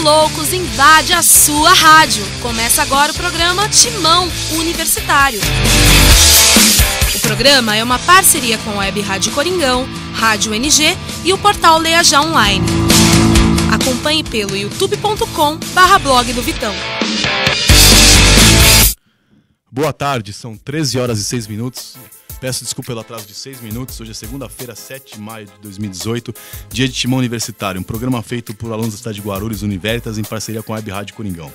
loucos invade a sua rádio. Começa agora o programa Timão Universitário. O programa é uma parceria com a Web Rádio Coringão, Rádio NG e o portal Leia Já Online. Acompanhe pelo youtube.com/blog do Vitão. Boa tarde, são 13 horas e 6 minutos. Peço desculpa pelo atraso de 6 minutos. Hoje é segunda-feira, 7 de maio de 2018, dia de Timão Universitário, um programa feito por alunos da cidade de Guarulhos, Univeritas, em parceria com a Web Rádio Coringão.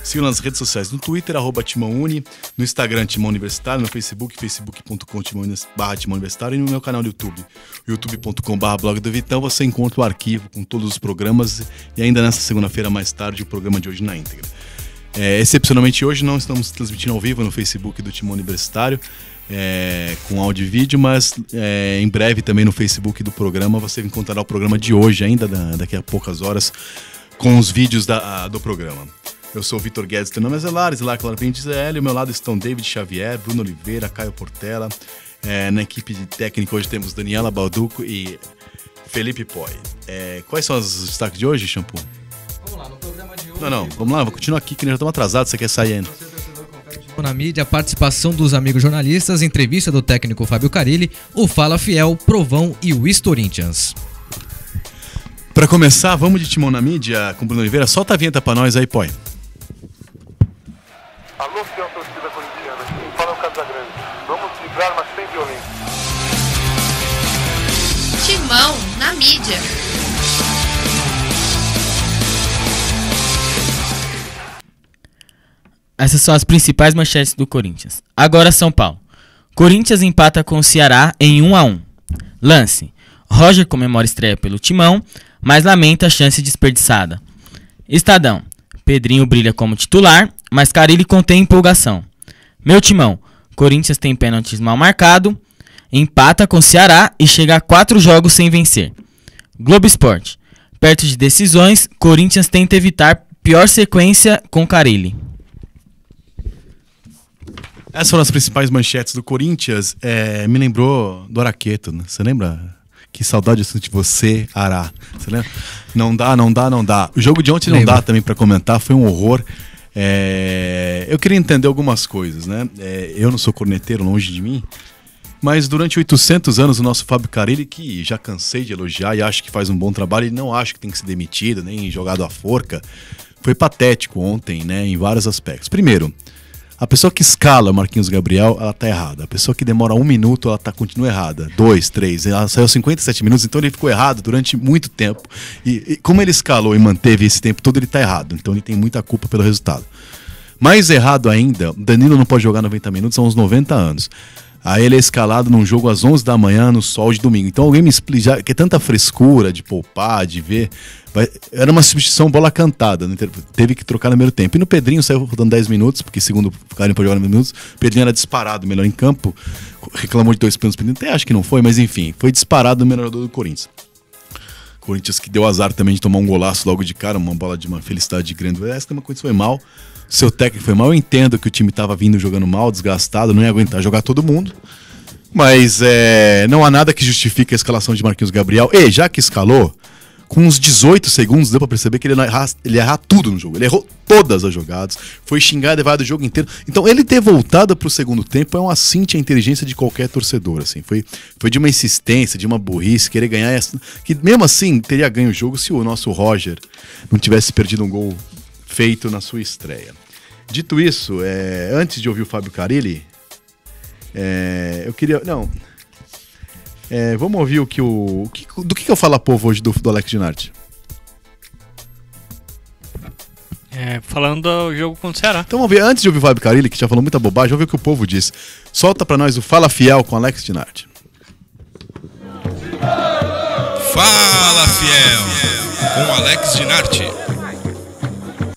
Sigam nas redes sociais, no Twitter, @TimãoUni, no Instagram, Timão Universitário, no Facebook, facebook.com/Timão Universitário e no meu canal do YouTube, youtube.com/blog do Vitão, você encontra o arquivo com todos os programas e ainda nessa segunda-feira, mais tarde, o programa de hoje na íntegra. Excepcionalmente hoje não estamos transmitindo ao vivo no Facebook do Timão Universitário, com áudio e vídeo, mas em breve também no Facebook do programa você encontrará o programa de hoje, ainda daqui a poucas horas, com os vídeos do programa. Eu sou o Vitor Guedes, teu nome é Zelares, lá Clara Pentizeli, ao meu lado estão David Xavier, Bruno Oliveira, Caio Portela, na equipe de técnica hoje temos Daniela Balduco e Felipe Poi. Quais são os destaques de hoje, Shampoo? Vamos lá, no programa de hoje... Não, vamos lá, vou continuar aqui que nós já estamos atrasados, você quer sair ainda? Na mídia, a participação dos amigos jornalistas, entrevista do técnico Fábio Carilli, o Fala Fiel, Provão e o Corinthians. Para começar, vamos de Timão na mídia com Bruno Oliveira. Solta a vinheta para nós aí, Poi. Alô, fiel torcida corintiana, quem fala é o Casagrande. Vamos vibrar, mas sem violência. Timão na mídia. Essas são as principais manchetes do Corinthians. Agora São Paulo. Corinthians empata com o Ceará em 1-1. Lance. Roger comemora estreia pelo Timão, mas lamenta a chance desperdiçada. Estadão. Pedrinho brilha como titular, mas Carilli contém empolgação. Meu Timão. Corinthians tem pênaltis mal marcado, empata com o Ceará e chega a 4 jogos sem vencer. Globo Esporte. Perto de decisões, Corinthians tenta evitar pior sequência com Carilli. Essas foram as principais manchetes do Corinthians. Me lembrou do Araqueto, né? Você lembra? Que saudade de você, Ará. Você lembra? Não dá. O jogo de ontem não dá também pra comentar, foi um horror. Eu queria entender algumas coisas, né? Eu não sou corneteiro, longe de mim, mas durante 800 anos o nosso Fábio Carilli, que já cansei de elogiar e acho que faz um bom trabalho, e não acho que tem que ser demitido, nem jogado à forca, foi patético ontem, né? Em vários aspectos. Primeiro, a pessoa que escala o Marquinhos Gabriel, ela tá errada. A pessoa que demora 1 minuto, ela continua errada. 2, 3, ela saiu 57 minutos, então ele ficou errado durante muito tempo. E como ele escalou e manteve esse tempo todo, ele tá errado. Então ele tem muita culpa pelo resultado. Mais errado ainda, Danilo não pode jogar 90 minutos há uns 90 anos. Aí ele é escalado num jogo às 11 da manhã no sol de domingo. Então alguém me explica, que é tanta frescura de poupar, de ver. Era uma substituição bola cantada, né? Teve que trocar no primeiro tempo. E no Pedrinho saiu faltando 10 minutos, porque segundo o Carinho pode jogar 9 minutos, o Pedrinho era disparado, melhor em campo, reclamou de 2 pênaltis, até acho que não foi, mas enfim, foi disparado o melhor jogador do Corinthians. Corinthians que deu azar também de tomar um golaço logo de cara, uma bola de uma felicidade grande. Essa também foi mal. Seu técnico foi mal, eu entendo que o time estava vindo jogando mal, desgastado, não ia aguentar jogar todo mundo. Mas não há nada que justifique a escalação de Marquinhos Gabriel. E já que escalou, com uns 18 segundos deu pra perceber que ele ia errar tudo no jogo. Ele errou todas as jogadas, foi xingado e levado o jogo inteiro. Então ele ter voltado pro segundo tempo é um assinte à inteligência de qualquer torcedor. Assim. Foi de uma insistência, de uma burrice, querer ganhar. Que mesmo assim teria ganho o jogo se o nosso Roger não tivesse perdido um gol feito na sua estreia. Dito isso, antes de ouvir o Fábio Carilli, eu queria... Não. Vamos ouvir do que eu falo povo hoje do Alex Dinardi. Falando do jogo contra o Ceará. Então vamos ver, antes de ouvir o Fábio Carilli, que já falou muita bobagem, vamos ver o que o povo diz. Solta pra nós o Fala Fiel com Alex Dinardi. Fala Fiel com Alex Dinardi.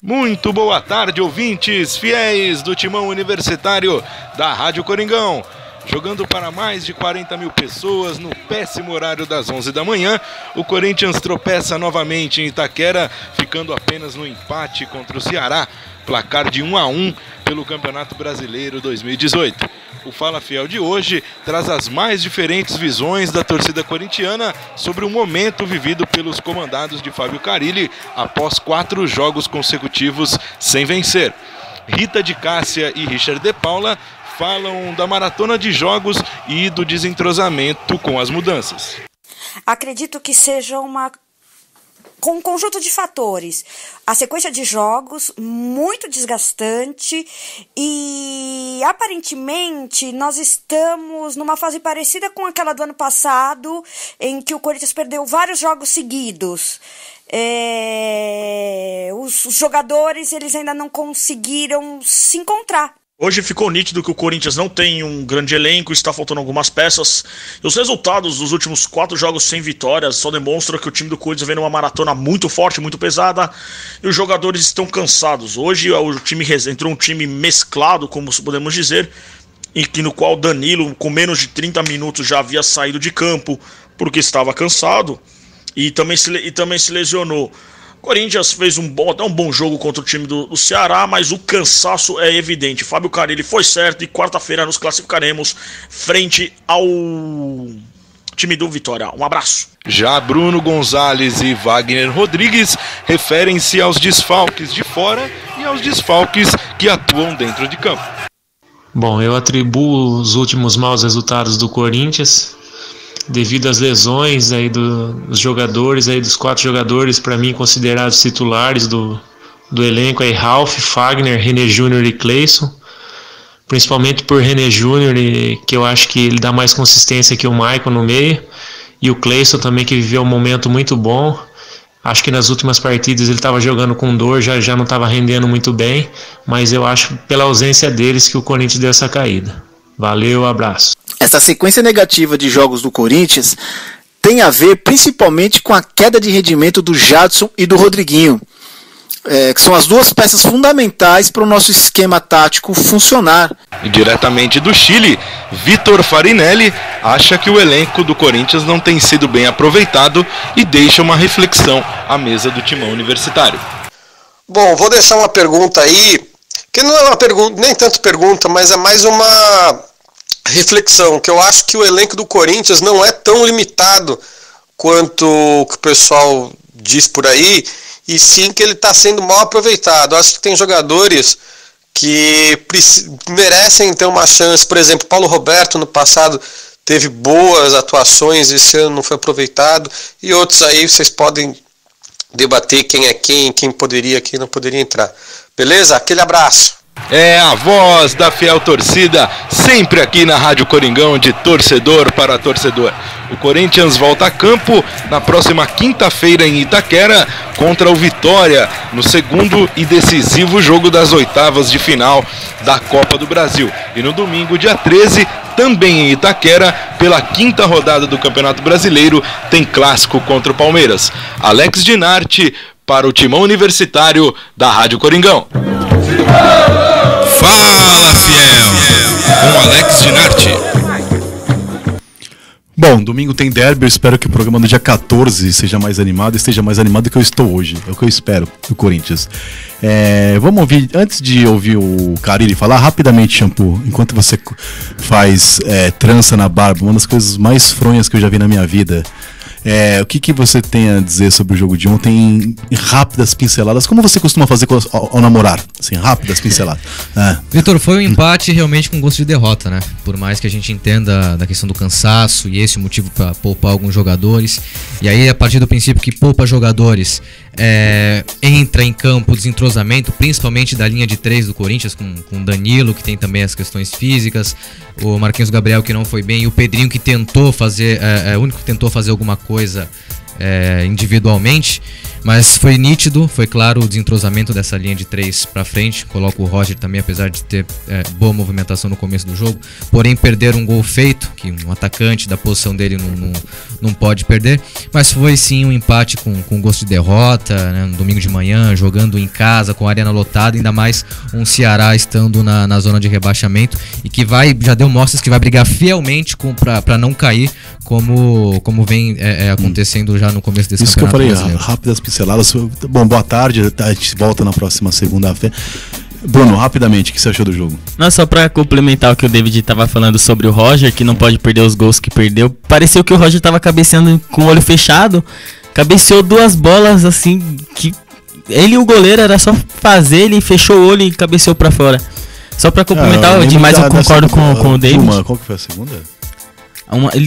Muito boa tarde, ouvintes fiéis do Timão Universitário da Rádio Coringão. Jogando para mais de 40 mil pessoas no péssimo horário das 11 da manhã, o Corinthians tropeça novamente em Itaquera, ficando apenas no empate contra o Ceará, placar de 1-1 pelo Campeonato Brasileiro 2018. O Fala Fiel de hoje traz as mais diferentes visões da torcida corintiana sobre o momento vivido pelos comandados de Fábio Carille após 4 jogos consecutivos sem vencer. Rita de Cássia e Richard de Paula falam da maratona de jogos e do desentrosamento com as mudanças. Acredito que seja com um conjunto de fatores. A sequência de jogos muito desgastante e aparentemente nós estamos numa fase parecida com aquela do ano passado, em que o Corinthians perdeu vários jogos seguidos. Os jogadores eles ainda não conseguiram se encontrar. Hoje ficou nítido que o Corinthians não tem um grande elenco, está faltando algumas peças. E os resultados dos últimos 4 jogos sem vitórias só demonstram que o time do Corinthians vem numa maratona muito forte, muito pesada, e os jogadores estão cansados. Hoje o time entrou um time mesclado, como podemos dizer, no qual Danilo, com menos de 30 minutos, já havia saído de campo porque estava cansado e também se lesionou. O Corinthians fez um bom jogo contra o time do Ceará, mas o cansaço é evidente. Fábio Carille foi certo e quarta-feira nos classificaremos frente ao time do Vitória. Um abraço. Já Bruno Gonzalez e Wagner Rodrigues referem-se aos desfalques de fora e aos desfalques que atuam dentro de campo. Bom, eu atribuo os últimos maus resultados do Corinthians devido às lesões aí dos jogadores, aí dos 4 jogadores para mim considerados titulares do elenco, aí Ralf, Fagner, René Júnior e Cleison, principalmente por René Júnior, que eu acho que ele dá mais consistência que o Maicon no meio, e o Cleison também, que viveu um momento muito bom. Acho que nas últimas partidas ele estava jogando com dor, já não estava rendendo muito bem, mas eu acho pela ausência deles que o Corinthians deu essa caída. Valeu, abraço. Essa sequência negativa de jogos do Corinthians tem a ver principalmente com a queda de rendimento do Jadson e do Rodriguinho, que são as 2 peças fundamentais para o nosso esquema tático funcionar. E diretamente do Chile, Vitor Farinelli acha que o elenco do Corinthians não tem sido bem aproveitado e deixa uma reflexão à mesa do timão universitário. Bom, vou deixar uma pergunta aí, que não é uma pergunta, nem tanto pergunta, mas é mais uma reflexão, que eu acho que o elenco do Corinthians não é tão limitado quanto o que o pessoal diz por aí, e sim que ele está sendo mal aproveitado. Eu acho que tem jogadores que merecem ter uma chance. Por exemplo, Paulo Roberto no passado teve boas atuações, esse ano não foi aproveitado, e outros aí vocês podem debater quem é quem poderia, quem não poderia entrar. Beleza? Aquele abraço. É a voz da fiel torcida, sempre aqui na Rádio Coringão, de torcedor para torcedor. O Corinthians volta a campo na próxima quinta-feira em Itaquera contra o Vitória, no segundo e decisivo jogo das 8avas de final da Copa do Brasil. E no domingo, dia 13, também em Itaquera, pela 5ª rodada do Campeonato Brasileiro, tem clássico contra o Palmeiras. Alex Dinarte para o timão universitário da Rádio Coringão. Fala Fiel, com Alex Dinarte. Bom, domingo tem derby, eu espero que o programa do dia 14 seja mais animado, esteja mais animado do que eu estou hoje, é o que eu espero do Corinthians. Vamos ouvir, antes de ouvir o Carille falar, rapidamente, Shampoo, enquanto você faz trança na barba, uma das coisas mais fronhas que eu já vi na minha vida. O que você tem a dizer sobre o jogo de ontem, rápidas pinceladas, como você costuma fazer ao namorar, assim, rápidas pinceladas. Vitor, foi um empate realmente com gosto de derrota, né? Por mais que a gente entenda da questão do cansaço e esse é o motivo para poupar alguns jogadores, e aí a partir do princípio que poupa jogadores, entra em campo o desentrosamento, principalmente da linha de 3 do Corinthians, com Danilo, que tem também as questões físicas, o Marquinhos Gabriel, que não foi bem, e o Pedrinho, que tentou fazer, o único que tentou fazer alguma coisa individualmente, mas foi nítido, foi claro o desentrosamento dessa linha de 3 para frente. Coloca o Roger também, apesar de ter boa movimentação no começo do jogo, porém perder um gol feito, que um atacante da posição dele não pode perder, mas foi sim um empate com gosto de derrota, né, no domingo de manhã, jogando em casa, com a arena lotada, ainda mais um Ceará estando na zona de rebaixamento e que já deu mostras que vai brigar fielmente para não cair, como vem acontecendo já no começo desse Isso campeonato. Isso que eu falei, brasileiro. Rápidas pinceladas. Bom, boa tarde, a gente volta na próxima segunda-feira. Bruno, rapidamente, o que você achou do jogo? Não, só pra complementar o que o David tava falando sobre o Roger, que não pode perder os gols que perdeu. Pareceu que o Roger tava cabeceando com o olho fechado. Cabeceou 2 bolas assim, que ele e o goleiro era só fazer, ele fechou o olho e cabeceou pra fora. Só pra complementar, demais eu concordo com o David. Qual que foi a segunda?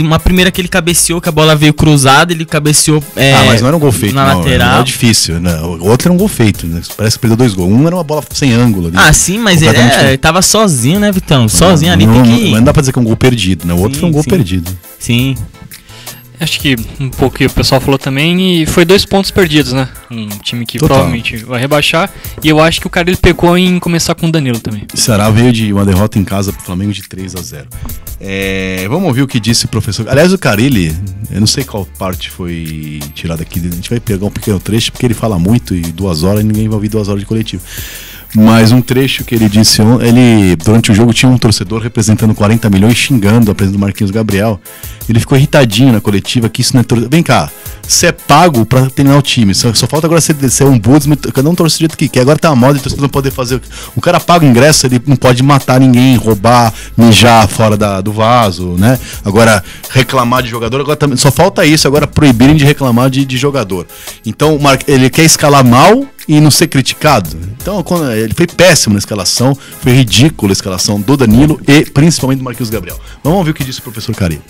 Uma primeira que ele cabeceou, que a bola veio cruzada, ele cabeceou mas não era um gol feito, na lateral. Era difícil, né? O outro era um gol feito, né? Parece que perdeu 2 gols. Um era uma bola sem ângulo ali. Sim, mas ele tava sozinho, né, Vitão? Sozinho ali, tem que... Mas não dá pra dizer que é um gol perdido, né? O outro foi um gol perdido. Sim. Acho que um pouco que o pessoal falou também, e foi 2 pontos perdidos, né? Um time que provavelmente vai rebaixar. E eu acho que o cara ele pecou em começar com o Danilo também. O Ceará veio de uma derrota em casa pro Flamengo de 3-0. Vamos ouvir o que disse o professor. Aliás, o Carille, eu não sei qual parte foi tirada aqui. A gente vai pegar um pequeno trecho, porque ele fala muito e 2 horas e ninguém vai ouvir 2 horas de coletivo. Mas um trecho que ele disse, durante o jogo tinha um torcedor representando 40 milhões xingando a presença do Marquinhos Gabriel. Ele ficou irritadinho na coletiva, que isso não é torcedor. Vem cá, você é pago pra treinar o time, só falta agora ser um budismo, cada um torce do jeito que quer. Agora tá uma moda de torcedor não poder fazer. O cara paga o ingresso, ele não pode matar ninguém, roubar, mijar fora do vaso, né? Agora, reclamar de jogador, agora também, só falta isso, agora proibirem de reclamar de jogador. Então, ele quer escalar mal e não ser criticado. Então, ele foi péssimo na escalação, foi ridícula a escalação do Danilo e principalmente do Marquinhos Gabriel. Vamos ouvir o que disse o professor Carille.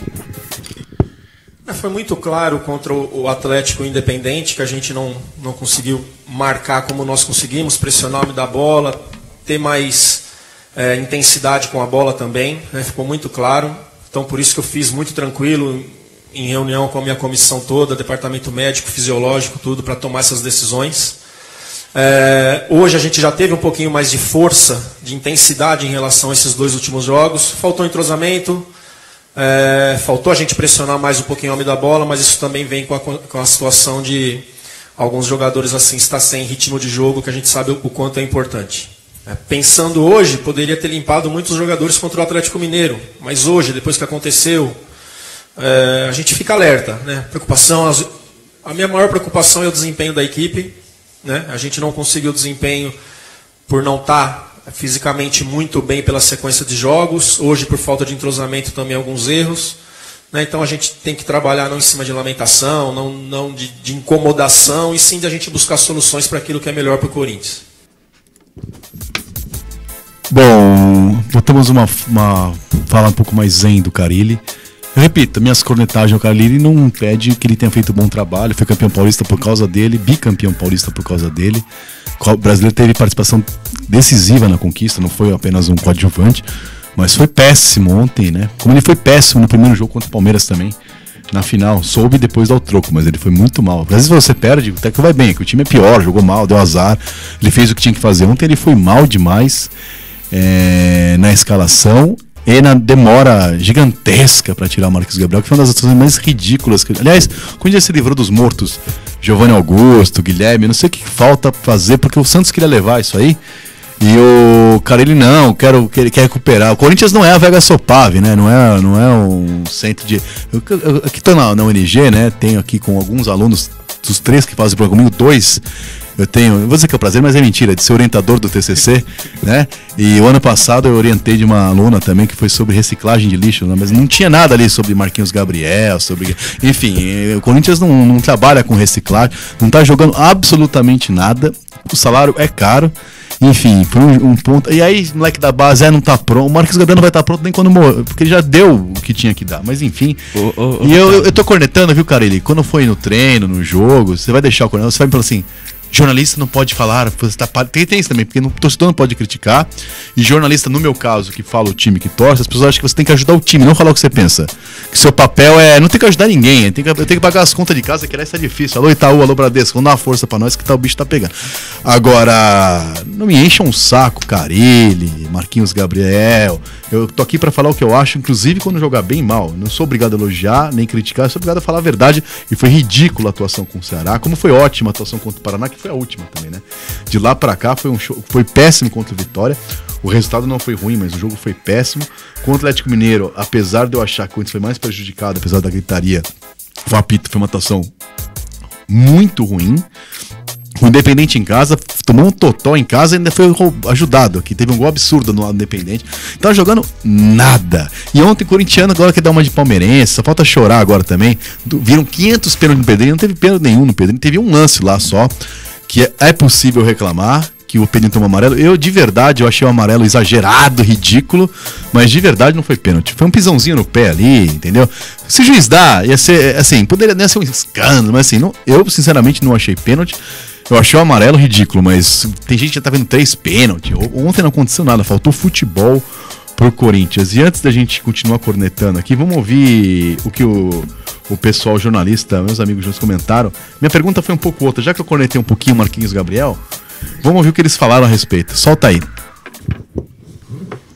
Foi muito claro contra o Atlético Independente que a gente não conseguiu marcar como nós conseguimos, pressionar o homem da bola, ter mais intensidade com a bola também, né? Ficou muito claro. Então, por isso que eu fiz muito tranquilo, em reunião com a minha comissão toda, departamento médico, fisiológico, tudo, para tomar essas decisões. Hoje a gente já teve um pouquinho mais de força, de intensidade em relação a esses 2 últimos jogos. Faltou entrosamento, faltou a gente pressionar mais um pouquinho o homem da bola, mas isso também vem com a situação de alguns jogadores assim estar sem ritmo de jogo, que a gente sabe o quanto é importante. Pensando hoje, poderia ter limpado muitos jogadores contra o Atlético Mineiro, mas hoje, depois que aconteceu, a gente fica alerta, né? A minha maior preocupação é o desempenho da equipe, né? A gente não conseguiu desempenho por não estar fisicamente muito bem pela sequência de jogos. Hoje, por falta de entrosamento, também alguns erros, né? Então a gente tem que trabalhar não em cima de lamentação, não de incomodação, e sim de a gente buscar soluções para aquilo que é melhor para o Corinthians. Bom, botamos uma fala um pouco mais zen do Carille. Eu repito, minhas cornetagens ao Carille não impede que ele tenha feito um bom trabalho. Foi campeão paulista por causa dele, bicampeão paulista por causa dele. O brasileiro teve participação decisiva na conquista, não foi apenas um coadjuvante, mas foi péssimo ontem, né? Como ele foi péssimo no primeiro jogo contra o Palmeiras também, na final. Soube depois dar o troco, mas ele foi muito mal. Às vezes você perde, até que vai bem, que o time é pior, jogou mal, deu azar. Ele fez o que tinha que fazer. Ontem ele foi mal demais na escalação e na demora gigantesca para tirar o Marquinhos Gabriel, que foi uma das atuações mais ridículas. Aliás, quando ele se livrou dos mortos, Giovanni Augusto, Guilherme, não sei o que falta fazer, porque o Santos queria levar isso aí, e o Carille ele quer recuperar. O Corinthians não é a Vega Sopave, né? Não é um centro de... Eu aqui tô na UNG, né? Tenho aqui com alguns alunos, dos 3 que fazem o programa comigo, 2... eu vou dizer que é um prazer, mas é mentira, de ser orientador do TCC, né? E o ano passado eu orientei de uma aluna também que foi sobre reciclagem de lixo, né? Mas não tinha nada ali sobre Marquinhos Gabriel, enfim, o Corinthians não trabalha com reciclagem, não tá jogando absolutamente nada, o salário é caro, enfim, foi um ponto. E aí, moleque da base, não tá pronto, o Marquinhos Gabriel não vai estar pronto nem quando morrer, porque ele já deu o que tinha que dar, mas enfim. E eu tô cornetando, viu, Carille? Quando foi no treino, no jogo, você vai deixar o cornetando, você vai me falar assim: jornalista não pode falar, tem isso também, porque o torcedor não pode criticar. E jornalista, no meu caso, que fala o time que torce, as pessoas acham que você tem que ajudar o time, não falar o que você pensa. Que seu papel não tem que ajudar ninguém, eu tenho que pagar as contas de casa, que isso é difícil. Alô Itaú, alô Bradesco, vamos dar uma força pra nós que o bicho tá pegando. Agora, não me encham um saco, Carille, Marquinhos Gabriel. Eu tô aqui pra falar o que eu acho, inclusive quando jogar bem mal. Não sou obrigado a elogiar, nem criticar, eu sou obrigado a falar a verdade. E foi ridícula a atuação com o Ceará, como foi ótima a atuação contra o Paraná, que foi a última também, né? De lá pra cá foi péssimo contra o Vitória. O resultado não foi ruim, mas o jogo foi péssimo. Contra o Atlético Mineiro, apesar de eu achar que o Corinthians foi mais prejudicado, apesar da gritaria, o apito foi uma atuação muito ruim. O Independente em casa tomou um totó em casa e ainda foi ajudado aqui. Teve um gol absurdo no lado Independente. Tava jogando nada. E ontem o corintiano agora quer dar uma de palmeirense. Só falta chorar agora também. Viram 500 pênaltis no Pedrinho. Não teve pênalti nenhum no Pedrinho. Teve um lance lá só. Que é possível reclamar. Que o Pedrinho tomou amarelo. Eu, de verdade, eu achei o amarelo exagerado, ridículo. Mas de verdade não foi pênalti. Foi um pisãozinho no pé ali, entendeu? Se o juiz dá, ia ser, assim, poderia nem ser um escândalo. Mas assim, não, eu sinceramente não achei pênalti. Eu achei o amarelo ridículo, mas tem gente que já tá vendo 3 pênaltis. Ontem não aconteceu nada, faltou futebol pro Corinthians. E antes da gente continuar cornetando aqui, vamos ouvir o que o pessoal jornalista, meus amigos nos comentaram. Minha pergunta foi um pouco outra, já que eu cornetei um pouquinho o Marquinhos Gabriel, vamos ouvir o que eles falaram a respeito. Solta aí.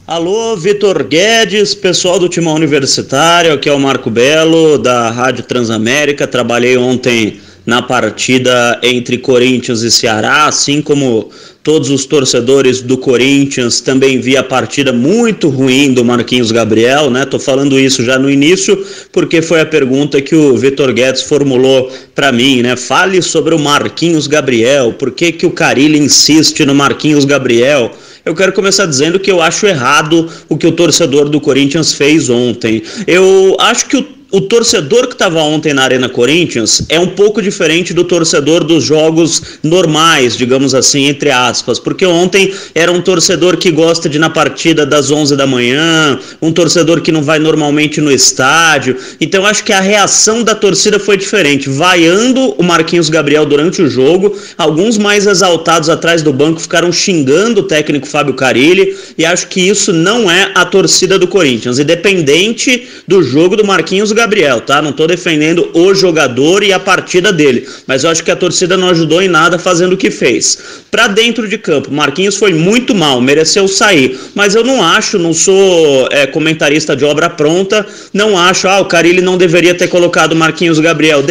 Alô, Vitor Guedes, pessoal do Timão Universitário, aqui é o Marco Belo, da Rádio Transamérica. Trabalhei ontem na partida entre Corinthians e Ceará, assim como todos os torcedores do Corinthians, também vi a partida muito ruim do Marquinhos Gabriel, né? Tô falando isso já no início, porque foi a pergunta que o Vitor Guedes formulou para mim, né? Fale sobre o Marquinhos Gabriel, por que que o Carille insiste no Marquinhos Gabriel? Eu quero começar dizendo que eu acho errado o que o torcedor do Corinthians fez ontem. Eu acho que o torcedor que estava ontem na Arena Corinthians é um pouco diferente do torcedor dos jogos normais, digamos assim, entre aspas, porque ontem era um torcedor que gosta de ir na partida das 11 da manhã, um torcedor que não vai normalmente no estádio, então acho que a reação da torcida foi diferente, vaiando o Marquinhos Gabriel durante o jogo, alguns mais exaltados atrás do banco ficaram xingando o técnico Fábio Carille, e acho que isso não é a torcida do Corinthians, independente do jogo do Marquinhos Gabriel, tá? Não tô defendendo o jogador e a partida dele, mas eu acho que a torcida não ajudou em nada fazendo o que fez. Pra dentro de campo, Marquinhos foi muito mal, mereceu sair, mas eu não acho, não sou comentarista de obra pronta, não acho, o Carille não deveria ter colocado Marquinhos Gabriel,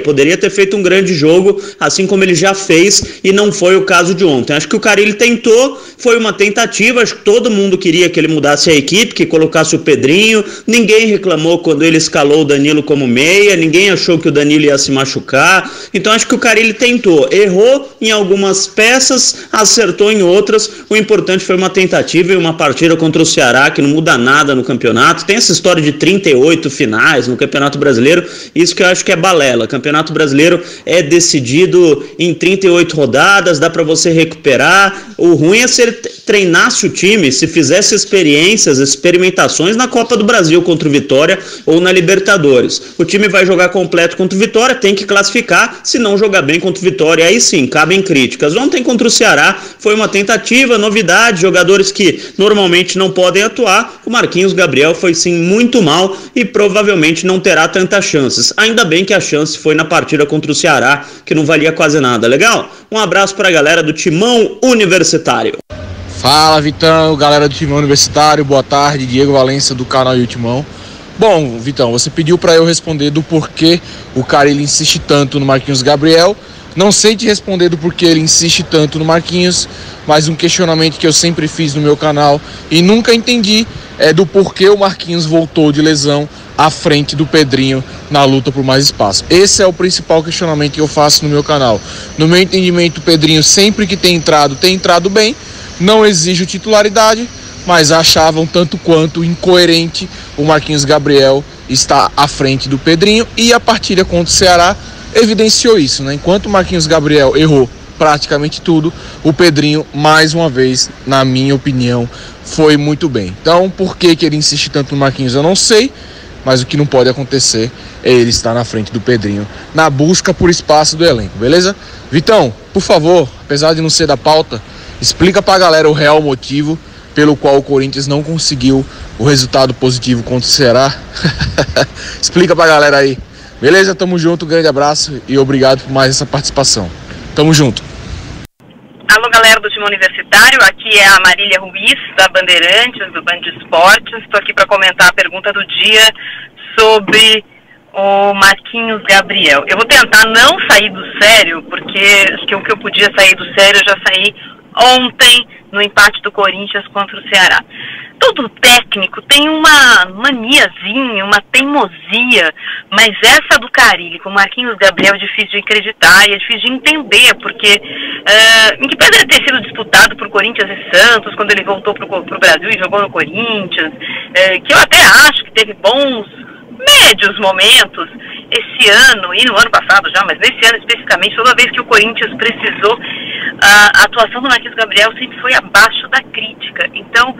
poderia ter feito um grande jogo, assim como ele já fez, e não foi o caso de ontem. Acho que o Carille tentou, foi uma tentativa, acho que todo mundo queria que ele mudasse a equipe, que colocasse o Pedrinho, ninguém reclamou quando ele escalou o Danilo como meia, ninguém achou que o Danilo ia se machucar, então acho que o Carille tentou, errou em algumas peças, acertou em outras, o importante foi uma tentativa e uma partida contra o Ceará, que não muda nada no campeonato, tem essa história de 38 finais no Campeonato Brasileiro, isso que eu acho que é balela, Campeonato Brasileiro é decidido em 38 rodadas, dá pra você recuperar, o ruim é se ele treinasse o time, se fizesse experimentações na Copa do Brasil contra o Vitória ou na Libertadores. O time vai jogar completo contra o Vitória, tem que classificar, se não jogar bem contra o Vitória, aí sim, cabem críticas. Ontem contra o Ceará foi uma tentativa, novidade, jogadores que normalmente não podem atuar, o Marquinhos Gabriel foi sim muito mal e provavelmente não terá tantas chances. Ainda bem que a chance foi na partida contra o Ceará, que não valia quase nada, legal? Um abraço para a galera do Timão Universitário. Fala Vitão, galera do Timão Universitário, boa tarde, Diego Valença do canal do Timão. Bom, Vitão, você pediu para eu responder do porquê o Carille insiste tanto no Marquinhos Gabriel. Não sei te responder do porquê ele insiste tanto no Marquinhos, mas um questionamento que eu sempre fiz no meu canal e nunca entendi é do porquê o Marquinhos voltou de lesão à frente do Pedrinho na luta por mais espaço. Esse é o principal questionamento que eu faço no meu canal. No meu entendimento, o Pedrinho sempre que tem entrado bem, não exige titularidade, mas achavam tanto quanto incoerente o Marquinhos Gabriel estar à frente do Pedrinho, e a partida contra o Ceará evidenciou isso, né? Enquanto o Marquinhos Gabriel errou praticamente tudo, o Pedrinho, mais uma vez, na minha opinião, foi muito bem. Então, por que ele insiste tanto no Marquinhos, eu não sei, mas o que não pode acontecer é ele estar na frente do Pedrinho, na busca por espaço do elenco, beleza? Vitão, por favor, apesar de não ser da pauta, explica pra galera o real motivo pelo qual o Corinthians não conseguiu o resultado positivo contra o Ceará. Explica pra galera aí. Beleza? Tamo junto, grande abraço e obrigado por mais essa participação. Tamo junto. Alô, galera do Timão Universitário, aqui é a Marília Ruiz, da Bandeirantes, do Band de Esportes. Estou aqui para comentar a pergunta do dia sobre o Marquinhos Gabriel. Eu vou tentar não sair do sério, porque acho que o que eu podia sair do sério eu já saí ontem no empate do Corinthians contra o Ceará. Todo técnico tem uma maniazinha, uma teimosia, mas essa do Carille com o Marquinhos Gabriel é difícil de acreditar e é difícil de entender, porque em que pese ele ter sido disputado por Corinthians e Santos, quando ele voltou pro Brasil e jogou no Corinthians, que eu até acho que teve bons, médios momentos esse ano e no ano passado já, mas nesse ano especificamente, toda vez que o Corinthians precisou, a atuação do Marquinhos Gabriel sempre foi abaixo da crítica. Então,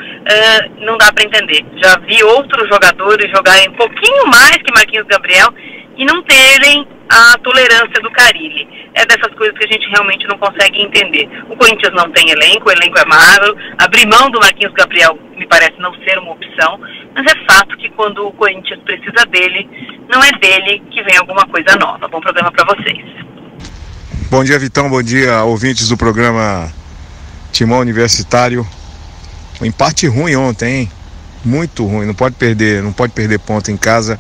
não dá para entender. Já vi outros jogadores jogarem um pouquinho mais que Marquinhos Gabriel e não terem a tolerância do Carille. É dessas coisas que a gente realmente não consegue entender. O Corinthians não tem elenco, o elenco é magro, abrir mão do Marquinhos Gabriel me parece não ser uma opção, mas é fato que quando o Corinthians precisa dele, não é dele que vem alguma coisa nova. Bom programa para vocês. Bom dia, Vitão, bom dia, ouvintes do programa Timão Universitário. Um empate ruim ontem, hein? Muito ruim, não pode perder ponto em casa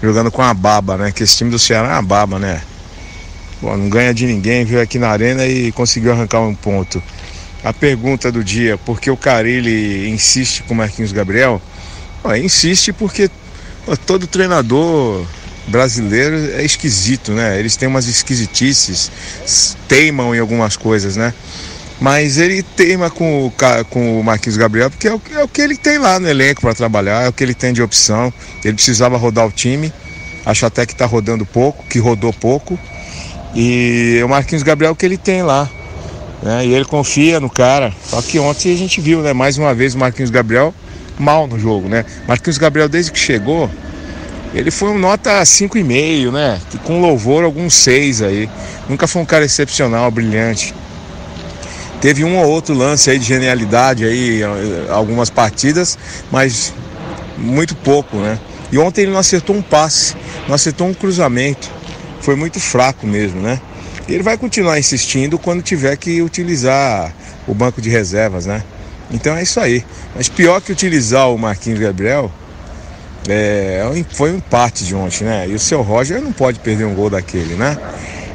jogando com a baba, né? Que esse time do Ceará é uma baba, né? Bom, não ganha de ninguém, veio aqui na arena e conseguiu arrancar um ponto. A pergunta do dia, por que o Carille insiste com o Marquinhos Gabriel? Insiste porque todo treinador brasileiro é esquisito, né? Eles têm umas esquisitices, teimam em algumas coisas, né? Mas ele teima com o Marquinhos Gabriel porque é o que ele tem lá no elenco para trabalhar, é o que ele tem de opção. Ele precisava rodar o time, acho até que está rodando pouco, que rodou pouco. E o Marquinhos Gabriel é o que ele tem lá, né? E ele confia no cara. Só que ontem a gente viu, né? Mais uma vez o Marquinhos Gabriel mal no jogo, né? Marquinhos Gabriel, desde que chegou, ele foi um nota 5,5, né? Com louvor, alguns 6 aí. Nunca foi um cara excepcional, brilhante. Teve um ou outro lance aí de genialidade aí, algumas partidas, mas muito pouco, né? E ontem ele não acertou um passe, não acertou um cruzamento. Foi muito fraco mesmo, né? E ele vai continuar insistindo quando tiver que utilizar o banco de reservas, né? Então é isso aí. Mas pior que utilizar o Marquinhos Gabriel, foi um empate de ontem, né? E o seu Roger não pode perder um gol daquele, né?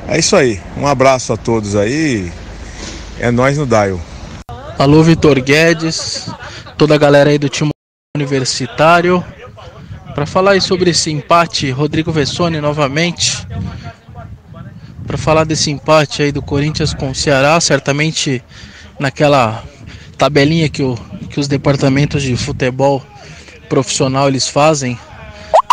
É isso aí. Um abraço a todos aí. É nóis no Dial. Alô, Vitor Guedes, toda a galera aí do time universitário. Para falar aí sobre esse empate, Rodrigo Vessone novamente. Para falar desse empate aí do Corinthians com o Ceará, certamente naquela tabelinha que os departamentos de futebol profissional eles fazem.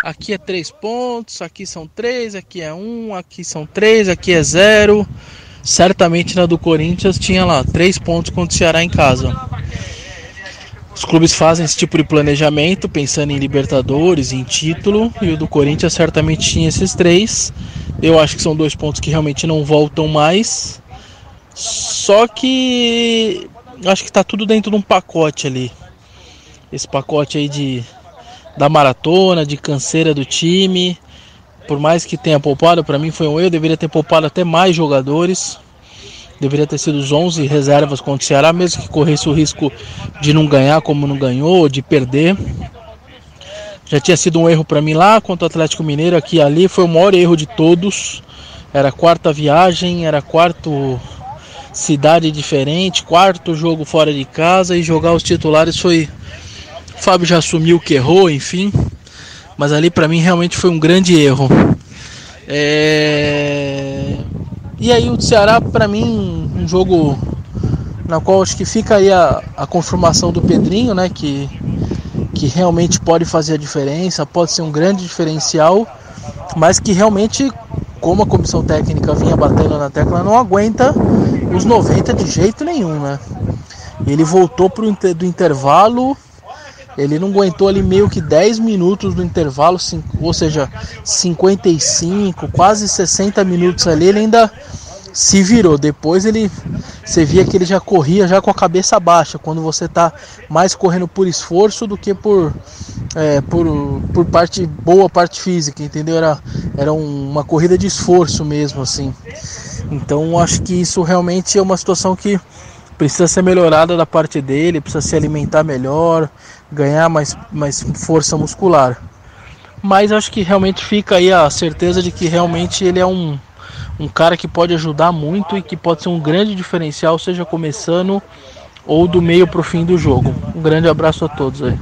Aqui é 3 pontos, aqui são 3, aqui é 1, aqui são 3, aqui é 0. Certamente na do Corinthians tinha lá 3 pontos contra o Ceará em casa. Os clubes fazem esse tipo de planejamento pensando em Libertadores, em título, e o do Corinthians certamente tinha esses 3. Eu acho que são 2 pontos que realmente não voltam mais. Só que acho que tá tudo dentro de um pacote ali. Esse pacote aí da maratona, de canseira do time. Por mais que tenha poupado, para mim foi um erro, deveria ter poupado até mais jogadores. Deveria ter sido os 11 reservas contra o Ceará, mesmo que corresse o risco de não ganhar como não ganhou, de perder. Já tinha sido um erro para mim lá contra o Atlético Mineiro, aqui e ali, foi o maior erro de todos. Era a 4ª viagem, era a 4ª cidade diferente, 4º jogo fora de casa, e jogar os titulares foi... O Fábio já assumiu que errou, enfim... Mas ali para mim realmente foi um grande erro. E aí o Ceará, para mim, um jogo na qual acho que fica aí a confirmação do Pedrinho, né? Que realmente pode fazer a diferença, pode ser um grande diferencial, mas que realmente, como a comissão técnica vinha batendo na tecla, não aguenta os 90 de jeito nenhum, né? Ele voltou do intervalo... Ele não aguentou ali meio que 10 minutos do intervalo, ou seja, 55, quase 60 minutos ali, ele ainda se virou. Depois você via que ele já corria já com a cabeça baixa, quando você está mais correndo por esforço do que por parte física, entendeu? Era uma corrida de esforço mesmo, assim. Então acho que isso realmente é uma situação que precisa ser melhorada da parte dele, precisa se alimentar melhor, ganhar mais força muscular. Mas acho que realmente fica aí a certeza de que realmente ele é um cara que pode ajudar muito e que pode ser um grande diferencial, seja começando ou do meio pro fim do jogo. Um grande abraço a todos aí.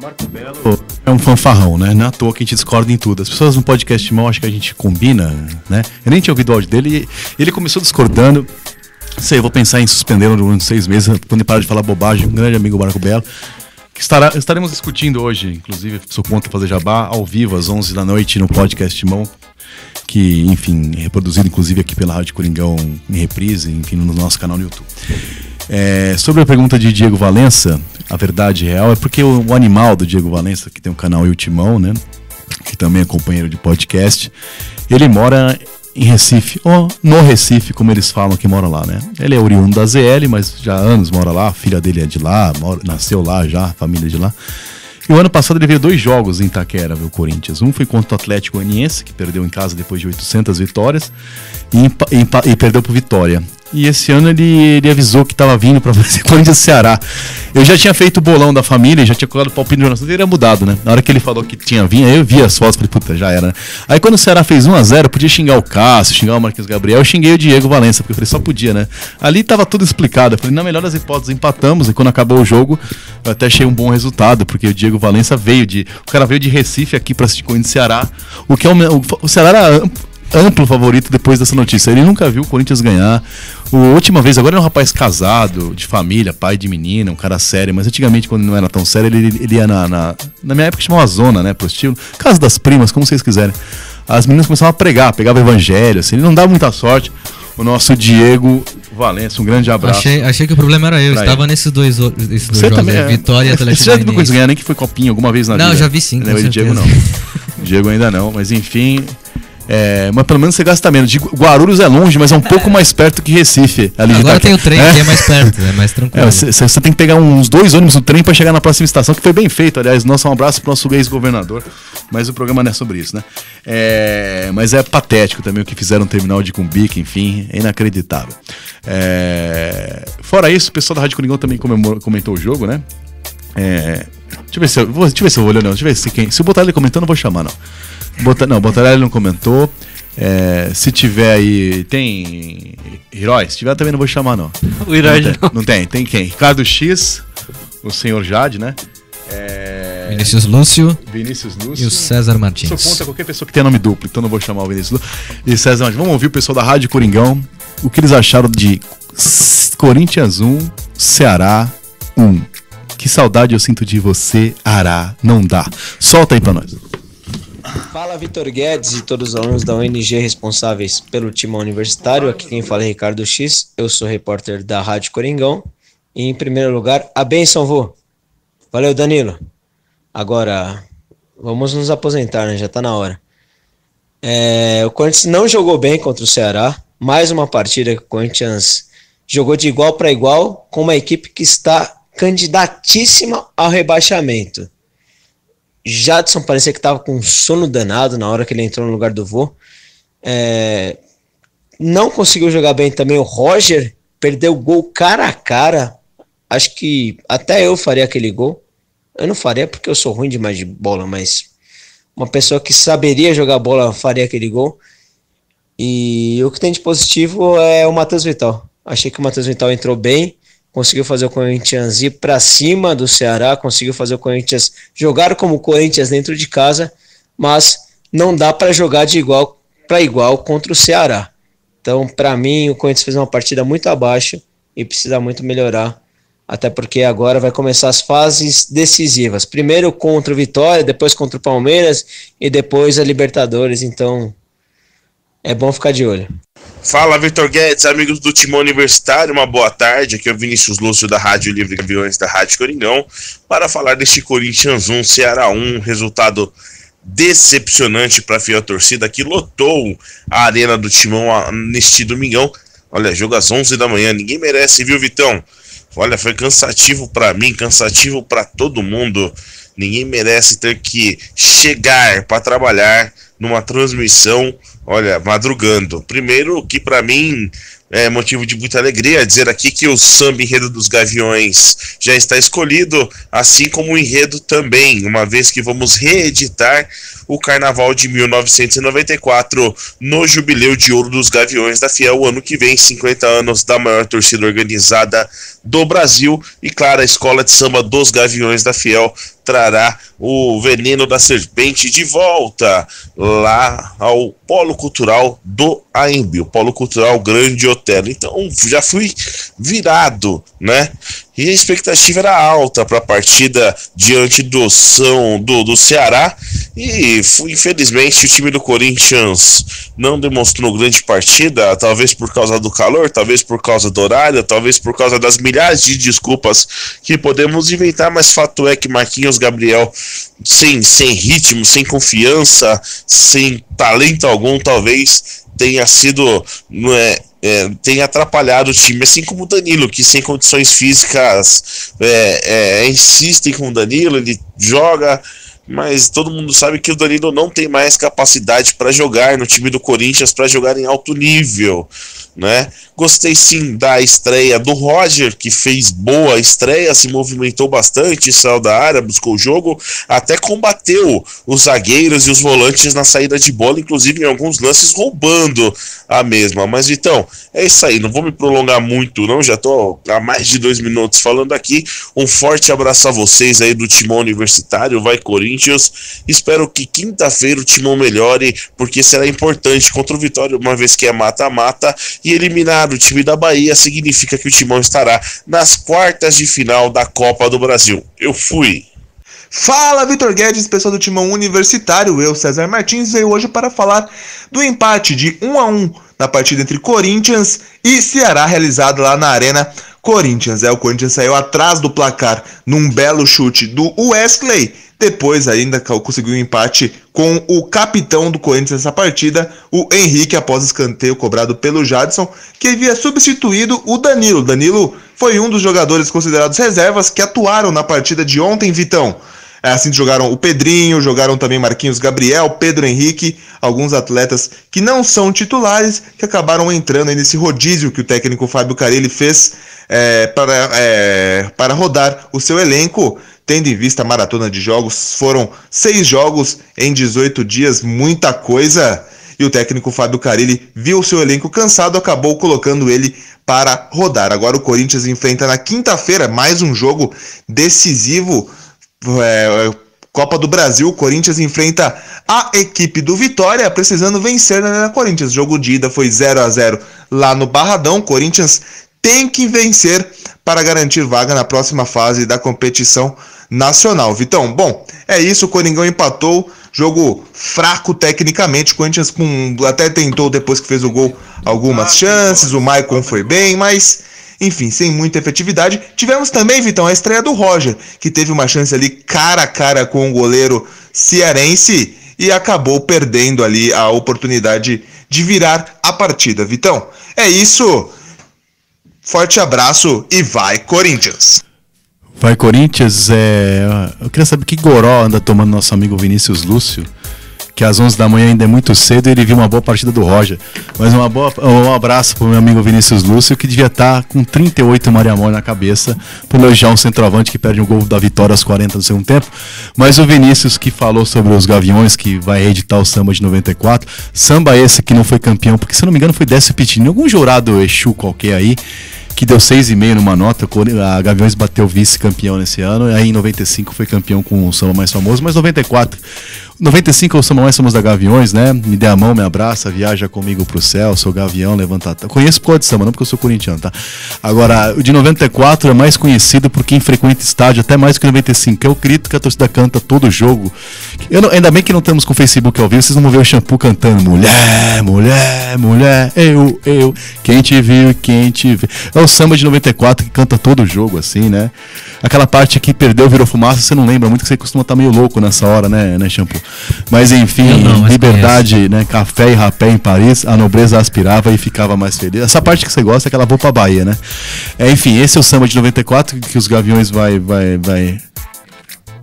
Marco Belo é um fanfarrão, né? Não é à toa que a gente discorda em tudo. As pessoas no podcast Timão acham que a gente combina, né? Eu nem tinha ouvido o áudio dele e ele começou discordando. Sei, eu vou pensar em suspendê-lo durante 6 meses, quando ele parar de falar bobagem. Um grande amigo, Marco Belo. Que estaremos discutindo hoje, inclusive, sou contra fazer jabá, ao vivo, às 11 da noite, no podcast Timão. Que, enfim, é reproduzido inclusive aqui pela Rádio Coringão em reprise, enfim, no nosso canal no YouTube. Sobre a pergunta de Diego Valença, a verdade real é porque o animal do Diego Valença, que tem um canal o Timão, né, que também é companheiro de podcast, ele mora em Recife, ou no Recife, como eles falam que mora lá, né? Ele é oriundo da ZL, mas já há anos mora lá, a filha dele é de lá, nasceu lá já, a família é de lá. E o ano passado ele veio 2 jogos em Itaquera, o Corinthians. Um foi contra o Atlético Goianiense, que perdeu em casa depois de 800 vitórias, e perdeu pro Vitória. E esse ano ele avisou que estava vindo para fazer Corinthians e Ceará. Eu já tinha feito o bolão da família, já tinha colocado o palpite no jornal, ele era mudado, né? Na hora que ele falou que tinha vindo, aí eu vi as fotos, falei, puta, já era, né? Aí quando o Ceará fez 1-0, eu podia xingar o Cássio, xingar o Marquinhos Gabriel, eu xinguei o Diego Valença, porque eu falei, só podia, né? Ali tava tudo explicado, eu falei, na melhor das hipóteses, empatamos, e quando acabou o jogo, eu até achei um bom resultado, porque o Diego Valença o cara veio de Recife aqui pra assistir Corinthians e Ceará, o que o Ceará era amplo favorito depois dessa notícia. Ele nunca viu o Corinthians ganhar. A última vez, agora é um rapaz casado, de família, pai de menina, um cara sério, mas antigamente, quando não era tão sério, ele ia na minha época chamava zona, né, pro estilo, casa das primas, como vocês quiserem. As meninas começavam a pregar, pegava evangelho, assim, ele não dava muita sorte. O nosso Diego Valença, um grande abraço. Achei que o problema era eu, estava nesses dois jogos, também, Vitória e Atlético. Você já viu coisa ganhar, nem que foi copinha alguma vez na vida? Não, já vi sim, com certeza. Diego não. Diego ainda não, mas enfim... mas pelo menos você gasta menos. Guarulhos é longe, mas é um pouco mais perto que Recife. Ali agora tem o trem que é mais perto, é mais tranquilo. Você tem que pegar uns 2 ônibus no trem para chegar na próxima estação, que foi bem feito, aliás. Um abraço pro nosso ex-governador. Mas o programa não é sobre isso, né? Mas é patético também o que fizeram no terminal de Cumbica, enfim, é inacreditável. Fora isso, o pessoal da Rádio Coringão também comentou o jogo, né? Deixa eu ver se eu vou olhar, não. Deixa eu ver se o Botarelli comentando, eu vou chamar, não. Botarelli não comentou. Se tiver aí. Tem Herói? Se tiver também não vou chamar, não. O Herói não tem. Tem quem? Ricardo X, o senhor Jade, né? Vinícius Lúcio e o César Martins. Sou contra qualquer pessoa que tenha nome duplo, então não vou chamar o Vinícius Lúcio e César Martins. Vamos ouvir o pessoal da Rádio Coringão, o que eles acharam de Corinthians 1, Ceará 1. Que saudade eu sinto de você, Ará, não dá. Solta aí pra nós. Fala, Vitor Guedes e todos os alunos da ONG responsáveis pelo Timão Universitário. Aqui quem fala é Ricardo X, eu sou repórter da Rádio Coringão. E em primeiro lugar, a bênção, vô. Valeu, Danilo. Agora, vamos nos aposentar, né? Já tá na hora. O Corinthians não jogou bem contra o Ceará. Mais uma partida que o Corinthians jogou de igual para igual com uma equipe que está candidatíssima ao rebaixamento. Jadson parecia que estava com um sono danado na hora que ele entrou no lugar do vô. Não conseguiu jogar bem também o Roger, perdeu o gol cara a cara. Acho que até eu faria aquele gol. Eu não faria porque eu sou ruim demais de bola, mas uma pessoa que saberia jogar bola faria aquele gol. E o que tem de positivo é o Matheus Vital. Achei que o Matheus Vital entrou bem, conseguiu fazer o Corinthians ir para cima do Ceará, conseguiu fazer o Corinthians jogar como o Corinthians dentro de casa, mas não dá para jogar de igual para igual contra o Ceará. Então, para mim, o Corinthians fez uma partida muito abaixo e precisa muito melhorar, até porque agora vai começar as fases decisivas. Primeiro contra o Vitória, depois contra o Palmeiras e depois a Libertadores, então é bom ficar de olho. Fala, Vitor Guedes, amigos do Timão Universitário, uma boa tarde. Aqui é o Vinícius Lúcio da Rádio Livre Gaviões da Rádio Coringão para falar deste Corinthians 1, Ceará 1, resultado decepcionante para a fiel torcida que lotou a arena do Timão neste domingão. Olha, jogo às 11 da manhã, ninguém merece, viu, Vitão? Olha, foi cansativo para mim, cansativo para todo mundo. Ninguém merece ter que chegar para trabalhar numa transmissão, olha, madrugando. Primeiro que para mim é motivo de muita alegria dizer aqui que o samba enredo dos Gaviões já está escolhido, assim como o enredo também, uma vez que vamos reeditar o Carnaval de 1994 no Jubileu de Ouro dos Gaviões da Fiel, o ano que vem, 50 anos da maior torcida organizada do Brasil. E claro, a Escola de Samba dos Gaviões da Fiel trará o Veneno da Serpente de volta lá ao Polo Cultural do AMB, o Polo Cultural Grande Otelo. Então já fui virado, né? E a expectativa era alta para a partida diante do Ceará. E infelizmente o time do Corinthians não demonstrou grande partida, talvez por causa do calor, talvez por causa do horário, talvez por causa das milhares de desculpas que podemos inventar, mas fato é que Marquinhos Gabriel, sem ritmo, sem confiança, sem talento algum, talvez tenha sido... tem atrapalhado o time, assim como o Danilo, que sem condições físicas insistem com o Danilo, ele joga, mas todo mundo sabe que o Danilo não tem mais capacidade para jogar no time do Corinthians, para jogar em alto nível, né? Gostei sim da estreia do Roger, que fez boa estreia, se movimentou bastante, saiu da área, buscou o jogo, até combateu os zagueiros e os volantes na saída de bola, inclusive em alguns lances roubando a mesma. Mas Vitão, é isso aí, não vou me prolongar muito não, já tô há mais de 2 minutos falando aqui. Um forte abraço a vocês aí do Timão Universitário, vai Corinthians, espero que quinta-feira o Timão melhore, porque será importante contra o Vitória, uma vez que é mata-mata, e eliminar o time da Bahia significa que o Timão estará nas quartas de final da Copa do Brasil. Eu fui. Fala, Vitor Guedes, pessoal do Timão Universitário. Eu, César Martins, veio hoje para falar do empate de 1-1 na partida entre Corinthians e Ceará, realizado lá na Arena Corinthians. O Corinthians saiu atrás do placar num belo chute do Wesley. Depois ainda conseguiu um empate com o capitão do Corinthians nessa partida, o Henrique, após escanteio cobrado pelo Jadson, que havia substituído o Danilo. Danilo foi um dos jogadores considerados reservas que atuaram na partida de ontem, Vitão. Assim jogaram o Pedrinho, jogaram também Marquinhos Gabriel, Pedro Henrique, alguns atletas que não são titulares, que acabaram entrando aí nesse rodízio que o técnico Fábio Carelli fez para rodar o seu elenco. Tendo em vista a maratona de jogos, foram 6 jogos em 18 dias, muita coisa. E o técnico Fábio Carelli viu o seu elenco cansado, acabou colocando ele para rodar. Agora o Corinthians enfrenta na quinta-feira mais um jogo decisivo, Copa do Brasil. O Corinthians enfrenta a equipe do Vitória, precisando vencer na Corinthians. Jogo de ida foi 0-0 lá no Barradão. O Corinthians tem que vencer para garantir vaga na próxima fase da competição nacional. Vitão, bom, é isso, o Coringão empatou, jogo fraco tecnicamente, o Corinthians até tentou, depois que fez o gol, algumas chances, o Maicon foi bem, mas, enfim, sem muita efetividade. Tivemos também, Vitão, a estreia do Roger, que teve uma chance ali cara a cara com o goleiro cearense e acabou perdendo ali a oportunidade de virar a partida. Vitão, é isso. Forte abraço e vai Corinthians! Vai Corinthians, eu queria saber que goró anda tomando nosso amigo Vinícius Lúcio, que às 11 da manhã ainda é muito cedo e ele viu uma boa partida do Roger. Mas um abraço pro meu amigo Vinícius Lúcio, que devia estar com 38 Maria Mole na cabeça, por elogiar um centroavante que perde um gol da vitória aos 40 do segundo tempo. Mas o Vinícius, que falou sobre os Gaviões, que vai reeditar o samba de 94, samba esse que não foi campeão, porque se não me engano foi Décio Pitini, algum jurado Exu qualquer aí, que deu 6,5 numa nota. A Gaviões bateu vice-campeão nesse ano, e aí em 95 foi campeão com o samba mais famoso, mas 95 é o samba mais famoso da Gaviões, né? Me dê a mão, me abraça, viaja comigo pro céu, sou Gavião, levanta. Conheço por causa de samba, não porque eu sou corintiano, tá? Agora, o de 94 é mais conhecido por quem frequenta estádio, até mais que o 95, eu grito que a torcida canta todo jogo. Ainda bem que não estamos com o Facebook ao vivo, vocês não vão ver o Shampoo cantando mulher, mulher, mulher, eu, quem te viu, quem te vê. É o samba de 94 que canta todo jogo, assim, né? Aquela parte que perdeu, virou fumaça, você não lembra muito, que você costuma estar meio louco nessa hora, né Shampoo? Mas enfim, liberdade, né? Café e rapé em Paris, a nobreza aspirava e ficava mais feliz. Essa parte que você gosta é que ela voa pra Bahia, né? Enfim, esse é o samba de 94 que os Gaviões vai.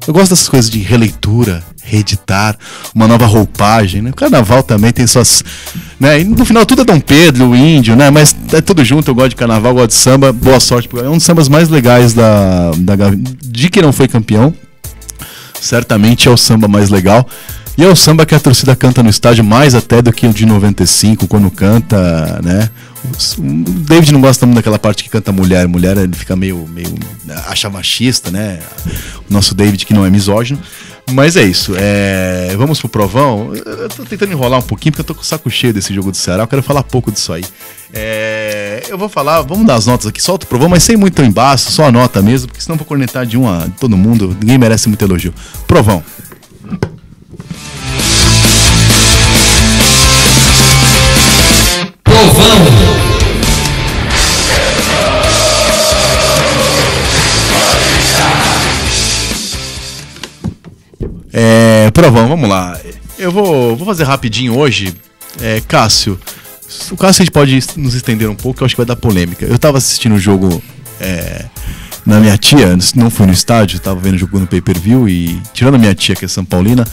Eu gosto dessas coisas de releitura, reeditar, uma nova roupagem, né? O carnaval também tem suas, né? E no final tudo é Dom Pedro, o índio, né? Mas é tudo junto, eu gosto de carnaval, gosto de samba, boa sorte, é um dos sambas mais legais de que não foi campeão, certamente é o samba mais legal. E é o samba que a torcida canta no estádio mais até do que o de 95, quando canta, né? O David não gosta muito daquela parte que canta mulher. Mulher, ele fica meio acha machista, né? O nosso David, que não é misógino. Mas é isso. Vamos pro provão. Eu tô tentando enrolar um pouquinho, porque eu tô com o saco cheio desse jogo do Ceará. Eu quero falar pouco disso aí. Eu vou falar, vamos dar as notas aqui. Solta o provão, mas sem muito embaço, só a nota mesmo, porque senão eu vou cornetar de todo mundo. Ninguém merece muito elogio. Provão. Provão, vamos lá. Eu vou fazer rapidinho hoje. Cássio, o Cássio a gente pode nos estender um pouco, eu acho que vai dar polêmica. Eu tava assistindo o jogo na minha tia, não fui no estádio, tava vendo o jogo no pay-per-view e, tirando a minha tia, que é São Paulina,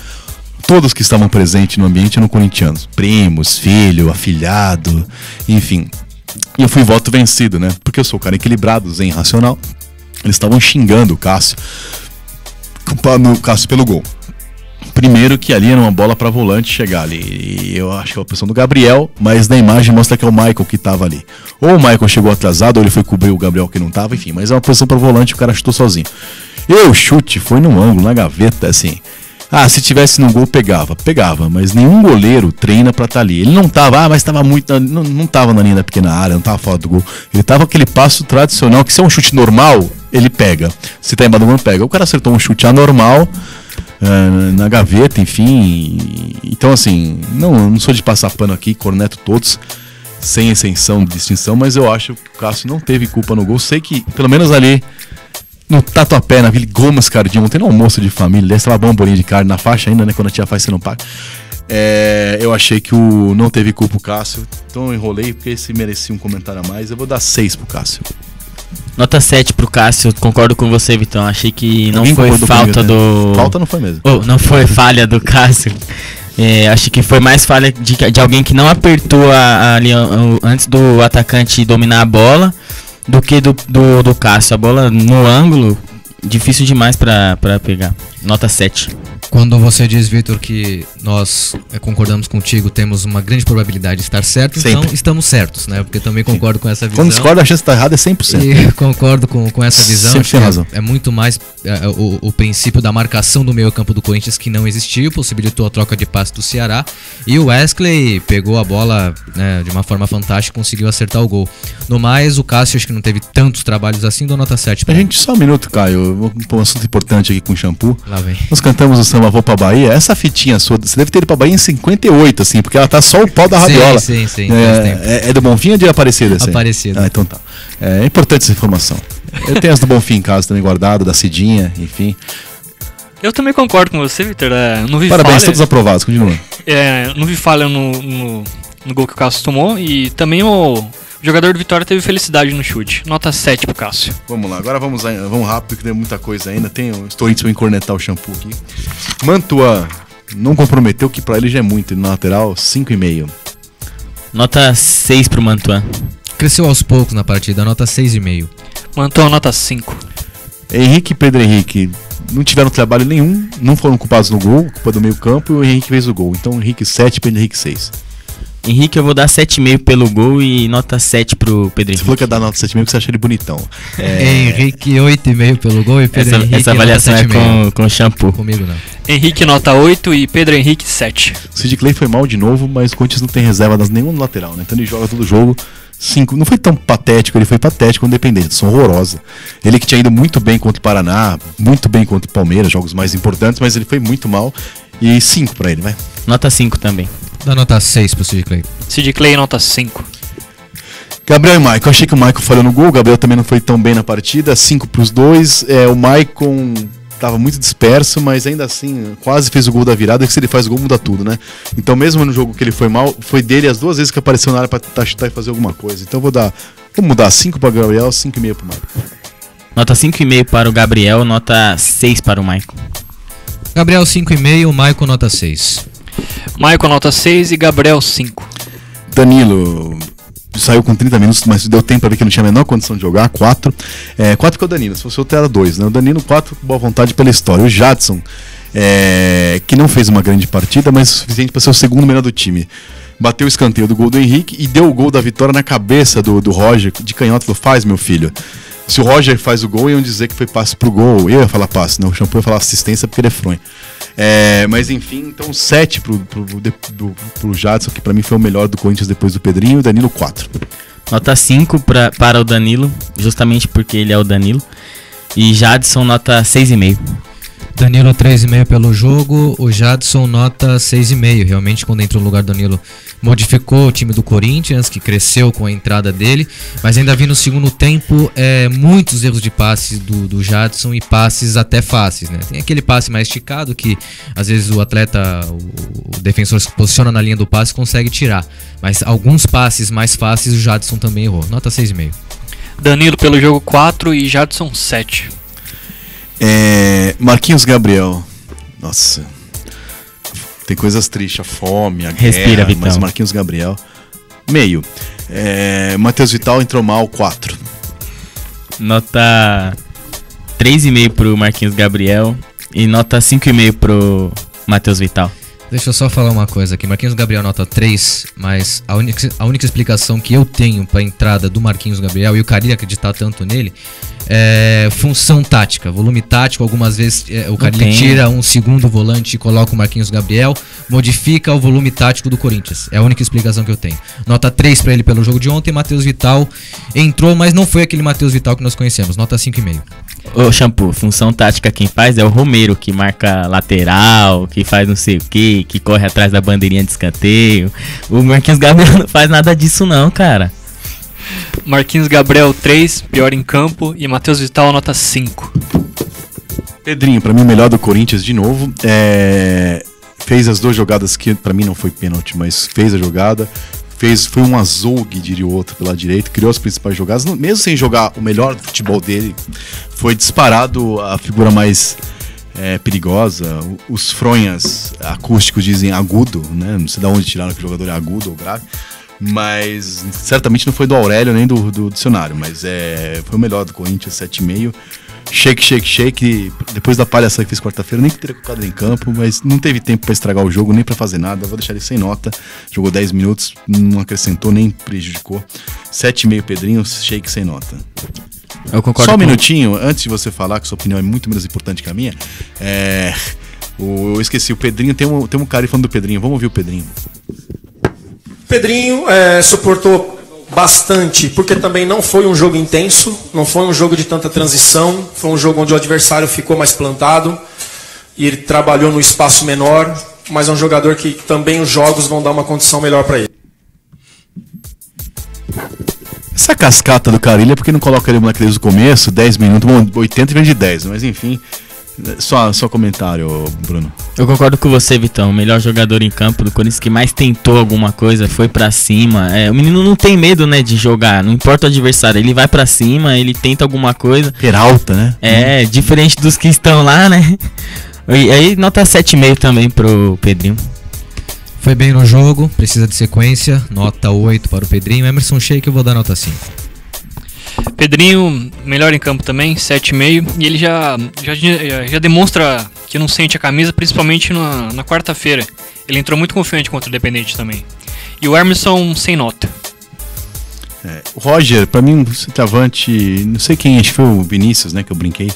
todos que estavam presentes no ambiente eram corintianos. Primos, filho, afilhado, enfim. E eu fui voto vencido, né? Porque eu sou um cara equilibrado, zen, racional. Eles estavam xingando o Cássio, culpando o Cássio pelo gol. Primeiro que ali era uma bola para volante chegar ali. E eu acho que é a posição do Gabriel, mas na imagem mostra que é o Michael que tava ali. Ou o Michael chegou atrasado, ou ele foi cobrir o Gabriel que não tava, enfim. Mas é uma posição para volante, o cara chutou sozinho. E o chute foi no ângulo, na gaveta, assim. Se tivesse no gol, pegava, mas nenhum goleiro treina pra estar ali. Ele não tava, mas tava muito. Não tava na linha da pequena área, não tava fora do gol. Ele tava aquele passo tradicional, que se é um chute normal, ele pega. Se tá embaixo do gol, pega. O cara acertou um chute anormal, na gaveta, enfim. Então, assim, não sou de passar pano aqui, corneto todos, sem exceção de distinção, mas eu acho que o Cássio não teve culpa no gol. Sei que, pelo menos ali no Tatuapé, na Vila Gomes Cardim, ontem no almoço de família, desse lá bolinha de carne na faixa ainda, né? Quando a tia faz, você não paga. Eu achei que não teve culpa o Cássio, então eu enrolei porque esse merecia um comentário a mais. Eu vou dar 6 pro Cássio. Nota 7 pro Cássio, concordo com você, Vitão. Achei que não foi falta do. Falta não foi mesmo. Não foi falha do Cássio. Acho que foi mais falha de alguém que não apertou ali antes do atacante dominar a bola do que do Cássio. A bola no ângulo, difícil demais pra pegar. Nota 7. Quando você diz, Vitor, que nós concordamos contigo, temos uma grande probabilidade de estar certo, sempre. Então estamos certos, né? Porque eu também concordo com essa visão. Quando discorda, a chance de estar errada é 100%. E concordo com essa visão. Sempre tem razão. É muito mais o princípio da marcação do meio campo do Corinthians que não existiu, possibilitou a troca de passe do Ceará. E o Wesley pegou a bola, né, de uma forma fantástica e conseguiu acertar o gol. No mais, o Cássio acho que não teve tantos trabalhos assim, dou nota 7. A gente, só um minuto, Caio. Eu vou pôr um assunto importante aqui com o shampoo. Lá vem. Nós cantamos o samba Vou Pra Bahia. Essa fitinha sua, você deve ter ido pra Bahia em 58, assim, porque ela tá só o pau da rabiola. Sim. É do Bonfim ou de Aparecida? Assim? Aparecida. Então tá. É importante essa informação. Eu tenho as do Bonfim em casa também guardado, da Cidinha, enfim. Eu também concordo com você, Vitor. Não vi Parabéns, falha. todos aprovados, continua. Não vi falha no gol que o Cássio tomou. E também o jogador do Vitória teve felicidade no chute. Nota 7 pro Cássio. Vamos lá, agora vamos rápido, que tem muita coisa ainda. Estou indo pra eu encornetar o shampoo aqui. Mantua não comprometeu, que pra ele já é muito. Na lateral, 5,5. Nota 6 pro Mantuan. Cresceu aos poucos na partida, nota 6,5. Mantuan, nota 5. Henrique e Pedro Henrique não tiveram trabalho nenhum, não foram culpados no gol, culpa do meio campo, e o Henrique fez o gol. Então Henrique 7, Pedro Henrique 6. Henrique eu vou dar 7,5 pelo gol e nota 7 pro Pedro Henrique. Você falou que ia dar nota 7,5 porque você acha ele bonitão. Henrique 8,5 pelo gol e Pedro Henrique essa avaliação é com shampoo. Comigo não. Henrique nota 8 e Pedro Henrique 7. O Sid Clay foi mal de novo, mas o Corinthians não tem reserva nenhum no lateral, né? Então ele joga todo jogo. 5. Não foi tão patético, ele foi patético com o Independente, são horrorosa. Ele que tinha ido muito bem contra o Paraná, muito bem contra o Palmeiras, jogos mais importantes, mas ele foi muito mal. E 5 pra ele, vai. Nota 5 também. Dá nota 6 pro Sid Clay. Sid Clay nota 5. Gabriel e Maicon, achei que o Maicon falhou no gol, o Gabriel também não foi tão bem na partida, 5 pros dois. O Maicon tava muito disperso, mas ainda assim quase fez o gol da virada, que se ele faz o gol muda tudo, né? Então mesmo no jogo que ele foi mal, foi dele as 2 vezes que apareceu na área pra tentar chutar e fazer alguma coisa. Então vamos mudar 5 para o Gabriel, 5,5 pro Maicon. Nota 5,5 para o Gabriel, nota 6 para o Maicon. Gabriel 5,5, Maicon nota 6. Maicon nota 6 e Gabriel 5. Danilo saiu com 30 minutos, mas deu tempo pra ver que não tinha a menor condição de jogar, 4. 4 que é o Danilo, se fosse outro era 2, né? O Danilo 4, boa vontade pela história. O Jadson, que não fez uma grande partida, mas o suficiente para ser o segundo melhor do time. Bateu o escanteio do gol do Henrique e deu o gol da vitória na cabeça do Roger, de canhota, falou, faz meu filho. Se o Roger faz o gol, iam dizer que foi passe pro gol. Eu ia falar passe, não, o Shampoo ia falar assistência porque ele é fronho. Mas enfim, então 7 pro Jadson, que pra mim foi o melhor do Corinthians depois do Pedrinho, e o Danilo 4. Nota 5 para o Danilo, justamente porque ele é o Danilo. E Jadson, nota 6,5. Danilo 3,5 pelo jogo, o Jadson nota 6,5. Realmente, quando entrou no lugar do Danilo, modificou o time do Corinthians, que cresceu com a entrada dele, mas ainda vi no segundo tempo muitos erros de passes do Jadson e passes até fáceis, né? Tem aquele passe mais esticado que às vezes o atleta, o defensor se posiciona na linha do passe e consegue tirar, mas alguns passes mais fáceis o Jadson também errou. Nota 6,5. Danilo pelo jogo 4 e Jadson 7. Marquinhos Gabriel, nossa, tem coisas tristes, a fome, a Respira, guerra, Vitão. mas Marquinhos Gabriel, meio. Matheus Vital entrou mal, 4. Nota 3,5 pro Marquinhos Gabriel e nota 5,5 pro Matheus Vital. Deixa eu só falar uma coisa aqui. Marquinhos Gabriel nota 3, mas a única explicação que eu tenho para a entrada do Marquinhos Gabriel, e o Carille acreditar tanto nele, é função tática, volume tático. Algumas vezes o Carille tira um segundo volante e coloca o Marquinhos Gabriel, modifica o volume tático do Corinthians. É a única explicação que eu tenho. Nota 3 para ele pelo jogo de ontem. Matheus Vital entrou, mas não foi aquele Matheus Vital que nós conhecemos. Nota 5,5. Ô Shampoo, função tática quem faz é o Romero, que marca lateral, que faz não sei o que corre atrás da bandeirinha de escanteio. O Marquinhos Gabriel não faz nada disso não, cara. Marquinhos Gabriel 3, pior em campo, e Matheus Vital nota 5. Pedrinho, pra mim o melhor do Corinthians de novo. Fez as 2 jogadas que pra mim não foi pênalti, mas fez a jogada. Foi um azougue, diria o outro, pela direita, criou as principais jogadas, mesmo sem jogar o melhor futebol dele, foi disparado a figura mais perigosa. Os fronhas acústicos dizem agudo, né? Não sei de onde tiraram que o jogador é agudo ou grave, mas certamente não foi do Aurélio nem do dicionário, mas foi o melhor do Corinthians, 7,5. Shake, depois da palhaçada que fez quarta-feira, nem que teria colocado ele em campo, mas não teve tempo pra estragar o jogo, nem pra fazer nada. Vou deixar ele sem nota. Jogou 10 minutos, não acrescentou, nem prejudicou. 7,5 Pedrinho, Shake sem nota. Eu concordo. Só um minutinho, antes de você falar, que sua opinião é muito menos importante que a minha. Eu esqueci, o Pedrinho, tem um cara aí falando do Pedrinho, vamos ouvir o Pedrinho. Pedrinho suportou bastante, porque também não foi um jogo intenso, não foi um jogo de tanta transição, foi um jogo onde o adversário ficou mais plantado e ele trabalhou no espaço menor, mas é um jogador que também os jogos vão dar uma condição melhor para ele. Essa cascata do Carille é porque não coloca ele desde o começo, 10 minutos, 80 e vem de 10, mas enfim, só comentário, Bruno. Eu concordo com você, Vitão. O melhor jogador em campo do Corinthians, que mais tentou alguma coisa, foi pra cima. O menino não tem medo, né, de jogar. Não importa o adversário, ele vai pra cima, ele tenta alguma coisa. Peralta, né? Diferente dos que estão lá, né? E aí, nota 7,5 também pro Pedrinho. Foi bem no jogo, precisa de sequência. Nota 8 para o Pedrinho. Emerson Sheik, eu vou dar nota 5. Pedrinho, melhor em campo também, 7,5. E ele já demonstra que não sente a camisa, principalmente na quarta-feira. Ele entrou muito confiante contra o Independente também. E o Emerson, sem nota. O Roger, pra mim, centroavante, não sei quem, acho que foi o Vinícius, né, que eu brinquei.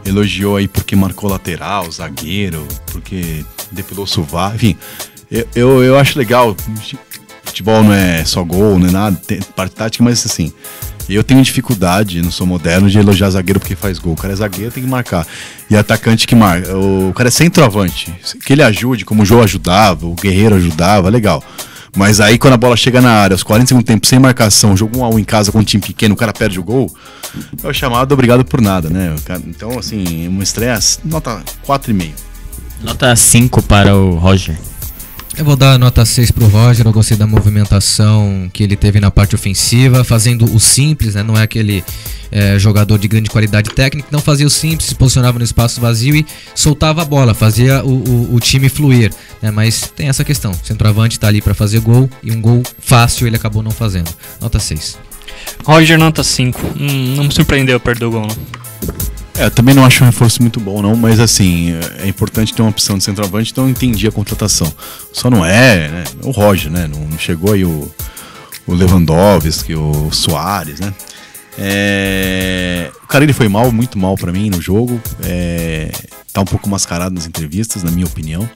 Elogiou aí porque marcou lateral, zagueiro, porque depilou o sovaco, enfim. Eu acho legal. Futebol não é só gol, não é nada, tem parte tática, mas assim, eu tenho dificuldade, não sou moderno, de elogiar zagueiro porque faz gol. O cara é zagueiro, tem que marcar. E atacante que marca. O cara é centroavante. Que ele ajude, como o Jô ajudava, o Guerreiro ajudava, legal. Mas aí quando a bola chega na área, aos 40 segundos tempo, sem marcação, jogo 1-1 em casa com um time pequeno, o cara perde o gol, é o chamado obrigado por nada, né? Então, assim, uma estreia, nota 4,5. Nota 5 para o Roger. Eu vou dar nota 6 pro Roger. Eu gostei da movimentação que ele teve na parte ofensiva, fazendo o simples, né? Não é aquele jogador de grande qualidade técnica, não fazia o simples, se posicionava no espaço vazio e soltava a bola, fazia o time fluir, né? Mas tem essa questão, o centroavante tá ali para fazer gol e um gol fácil ele acabou não fazendo. Nota 6. Roger, nota 5. Não me surpreendeu perder o gol, não. Eu também não acho um reforço muito bom, não, mas assim, é importante ter uma opção de centroavante, então eu entendi a contratação. Só não né, o Roger, né? Não chegou aí o Lewandowski, o Soares, né? O cara ele foi muito mal pra mim no jogo. Tá um pouco mascarado nas entrevistas, na minha opinião.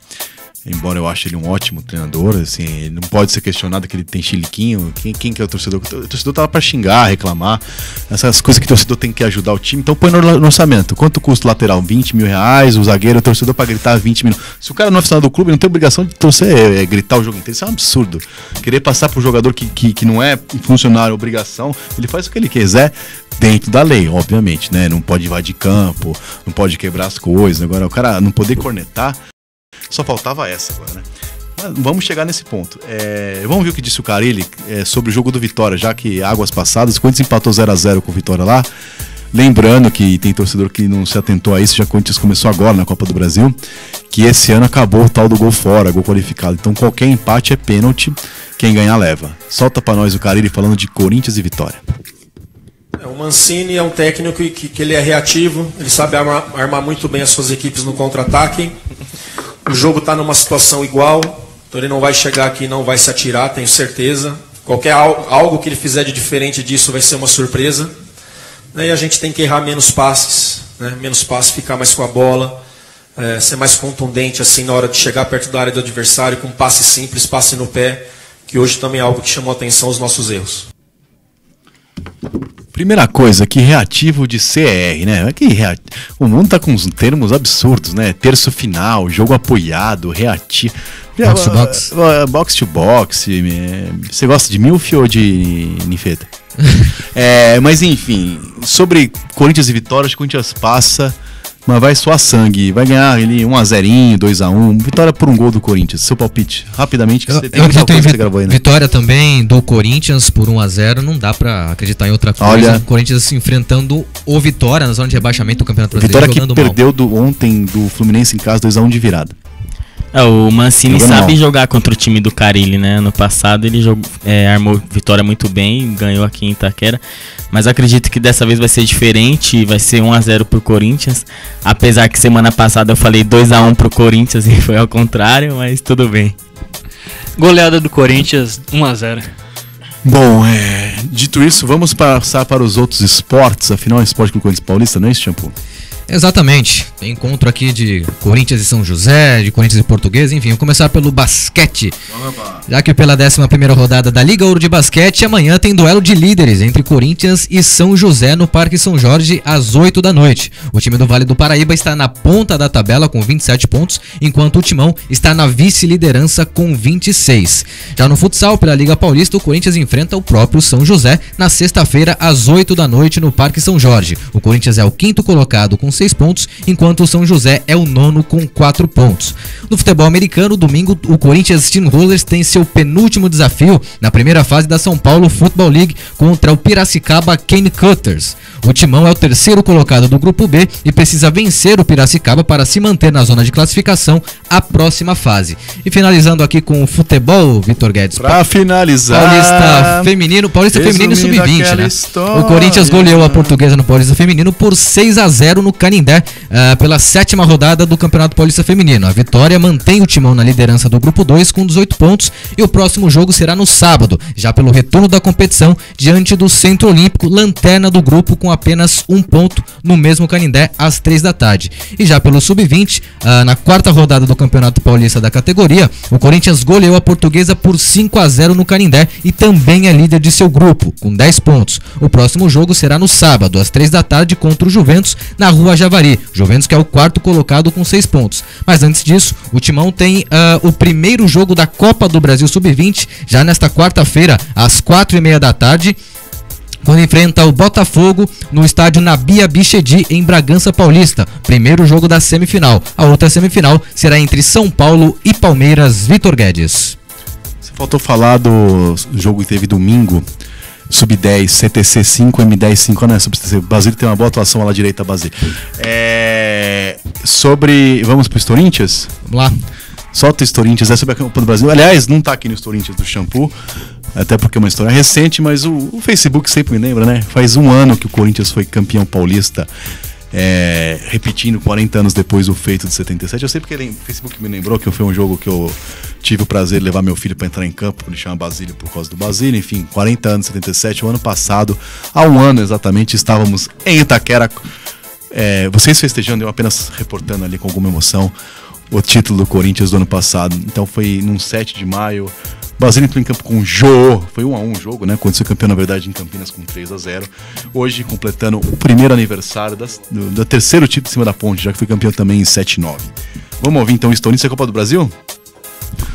Embora eu ache ele um ótimo treinador, assim, ele não pode ser questionado que ele tem chiliquinho. Quem que é o torcedor? O torcedor tava pra xingar, reclamar. Essas coisas que o torcedor tem que ajudar o time. Então põe no orçamento. Quanto custa o lateral? 20 mil reais. O zagueiro, o torcedor pra gritar 20 mil. Se o cara não é aficionado do clube, não tem obrigação de torcer, gritar o jogo inteiro. Isso é um absurdo. Querer passar pro jogador que não é funcionário, obrigação, ele faz o que ele quiser dentro da lei, obviamente, né? Não pode invadir campo, não pode quebrar as coisas. Agora, o cara não poder cornetar. Só faltava essa agora, né? Mas vamos chegar nesse ponto. Vamos ver o que disse o Carille sobre o jogo do Vitória, já que águas passadas, quando empatou 0-0 com o Vitória lá. Lembrando que tem torcedor que não se atentou a isso, já que o Corinthians começou agora na Copa do Brasil, que esse ano acabou o tal do gol fora, gol qualificado. Então qualquer empate é pênalti, quem ganhar leva. Solta pra nós o Carille falando de Corinthians e Vitória. O Mancini é um técnico que ele é reativo, ele sabe armar muito bem as suas equipes no contra-ataque. O jogo está numa situação igual, então ele não vai chegar aqui e não vai se atirar, tenho certeza. Algo que ele fizer de diferente disso vai ser uma surpresa. E a gente tem que errar menos passes, né? Menos passes, ficar mais com a bola, ser mais contundente assim na hora de chegar perto da área do adversário, com passe simples, passe no pé, que hoje também é algo que chamou a atenção os nossos erros. Primeira coisa, que reativo de CR, né? O mundo tá com uns termos absurdos, né? Terço final, jogo apoiado, reativo. Box to box. Box to box. Você gosta de milf ou de ninfeta? Mas enfim, sobre Corinthians e Vitória, acho que o Corinthians passa, mas vai suar sangue. Vai ganhar ele 1-0, 2-1. Vitória por um gol do Corinthians. Seu palpite, rapidamente, que você tem que você gravou aí, né? Vitória também do Corinthians por 1-0. Não dá pra acreditar em outra coisa. Olha, o Corinthians se enfrentando o Vitória na zona de rebaixamento do Campeonato Brasileiro. Vitória que perdeu ontem do Fluminense em casa 2-1 de virada. O Mancini sabe jogar contra o time do Carille, né? Ano passado ele armou Vitória muito bem, ganhou aqui em Itaquera. Mas acredito que dessa vez vai ser diferente, vai ser 1-0 pro Corinthians. Apesar que semana passada eu falei 2-1 pro Corinthians e foi ao contrário, mas tudo bem. Goleada do Corinthians, 1-0. Bom, dito isso, vamos passar para os outros esportes. Afinal, é esporte com o Corinthians Paulista, não é isso, Shampoo? Exatamente, tem encontro aqui de Corinthians e São José, de Corinthians e Português, enfim, vamos começar pelo basquete. Já que pela 11ª rodada da Liga Ouro de Basquete, amanhã tem duelo de líderes entre Corinthians e São José no Parque São Jorge às 8 da noite. O time do Vale do Paraíba está na ponta da tabela com 27 pontos, enquanto o Timão está na vice-liderança com 26. Já no futsal, pela Liga Paulista, o Corinthians enfrenta o próprio São José na sexta-feira às 8 da noite no Parque São Jorge. O Corinthians é o quinto colocado com 6 pontos, enquanto o São José é o nono com 4 pontos. No futebol americano, domingo, o Corinthians Steamrollers tem seu penúltimo desafio na primeira fase da São Paulo Football League contra o Piracicaba Cane Cutters. O Timão é o terceiro colocado do grupo B e precisa vencer o Piracicaba para se manter na zona de classificação à próxima fase. E finalizando aqui com o futebol, Vitor Guedes. Pra finalizar, Paulista Feminino e Sub-20, né? História. O Corinthians goleou a Portuguesa no Paulista Feminino por 6-0 no Canindé, pela 7ª rodada do Campeonato Paulista Feminino. A vitória mantém o Timão na liderança do grupo 2 com 18 pontos e o próximo jogo será no sábado, já pelo retorno da competição diante do Centro Olímpico, lanterna do grupo com apenas 1 ponto no mesmo Canindé às 3 da tarde. E já pelo Sub-20, na 4ª rodada do Campeonato Paulista da categoria, o Corinthians goleou a Portuguesa por 5-0 no Canindé e também é líder de seu grupo, com 10 pontos. O próximo jogo será no sábado, às 3 da tarde, contra o Juventus, na Rua Javari. Juventus que é o 4º colocado com 6 pontos. Mas antes disso, o Timão tem o primeiro jogo da Copa do Brasil Sub-20, já nesta quarta-feira, às 4:30 da tarde, quando enfrenta o Botafogo no estádio Nabia Bichedi, em Bragança Paulista. Primeiro jogo da semifinal. A outra semifinal será entre São Paulo e Palmeiras. Vitor Guedes. Você faltou falar do jogo que teve domingo, Sub-10, CTC 5, M10 5, né? Sub-CTC. Basílio tem uma boa atuação lá direita, Basílio. Sobre... Vamos pro Corinthians? Vamos lá. Solta o Corinthians, é sobre a Copa do Brasil. Aliás, não tá aqui no Corinthians do Shampoo, até porque é uma história recente, mas o Facebook sempre me lembra, né? Faz um ano que o Corinthians foi campeão paulista, repetindo 40 anos depois o feito de 77. Eu sei porque o Facebook me lembrou que foi um jogo que eu tive o prazer de levar meu filho para entrar em campo, ele chama Basílio por causa do Basílio. Enfim, 40 anos, 77, o ano passado, há um ano exatamente, estávamos em Itaquera, vocês festejando, eu apenas reportando ali com alguma emoção o título do Corinthians do ano passado. Então foi num 7 de maio, Basílio entrou em campo com o Jô, foi 1-1 o jogo, né? Quando foi campeão, na verdade, em Campinas com 3-0. Hoje, completando o primeiro aniversário do terceiro título em cima da ponte, já que foi campeão também em 7-9. Vamos ouvir então o Corinthians e a Copa do Brasil?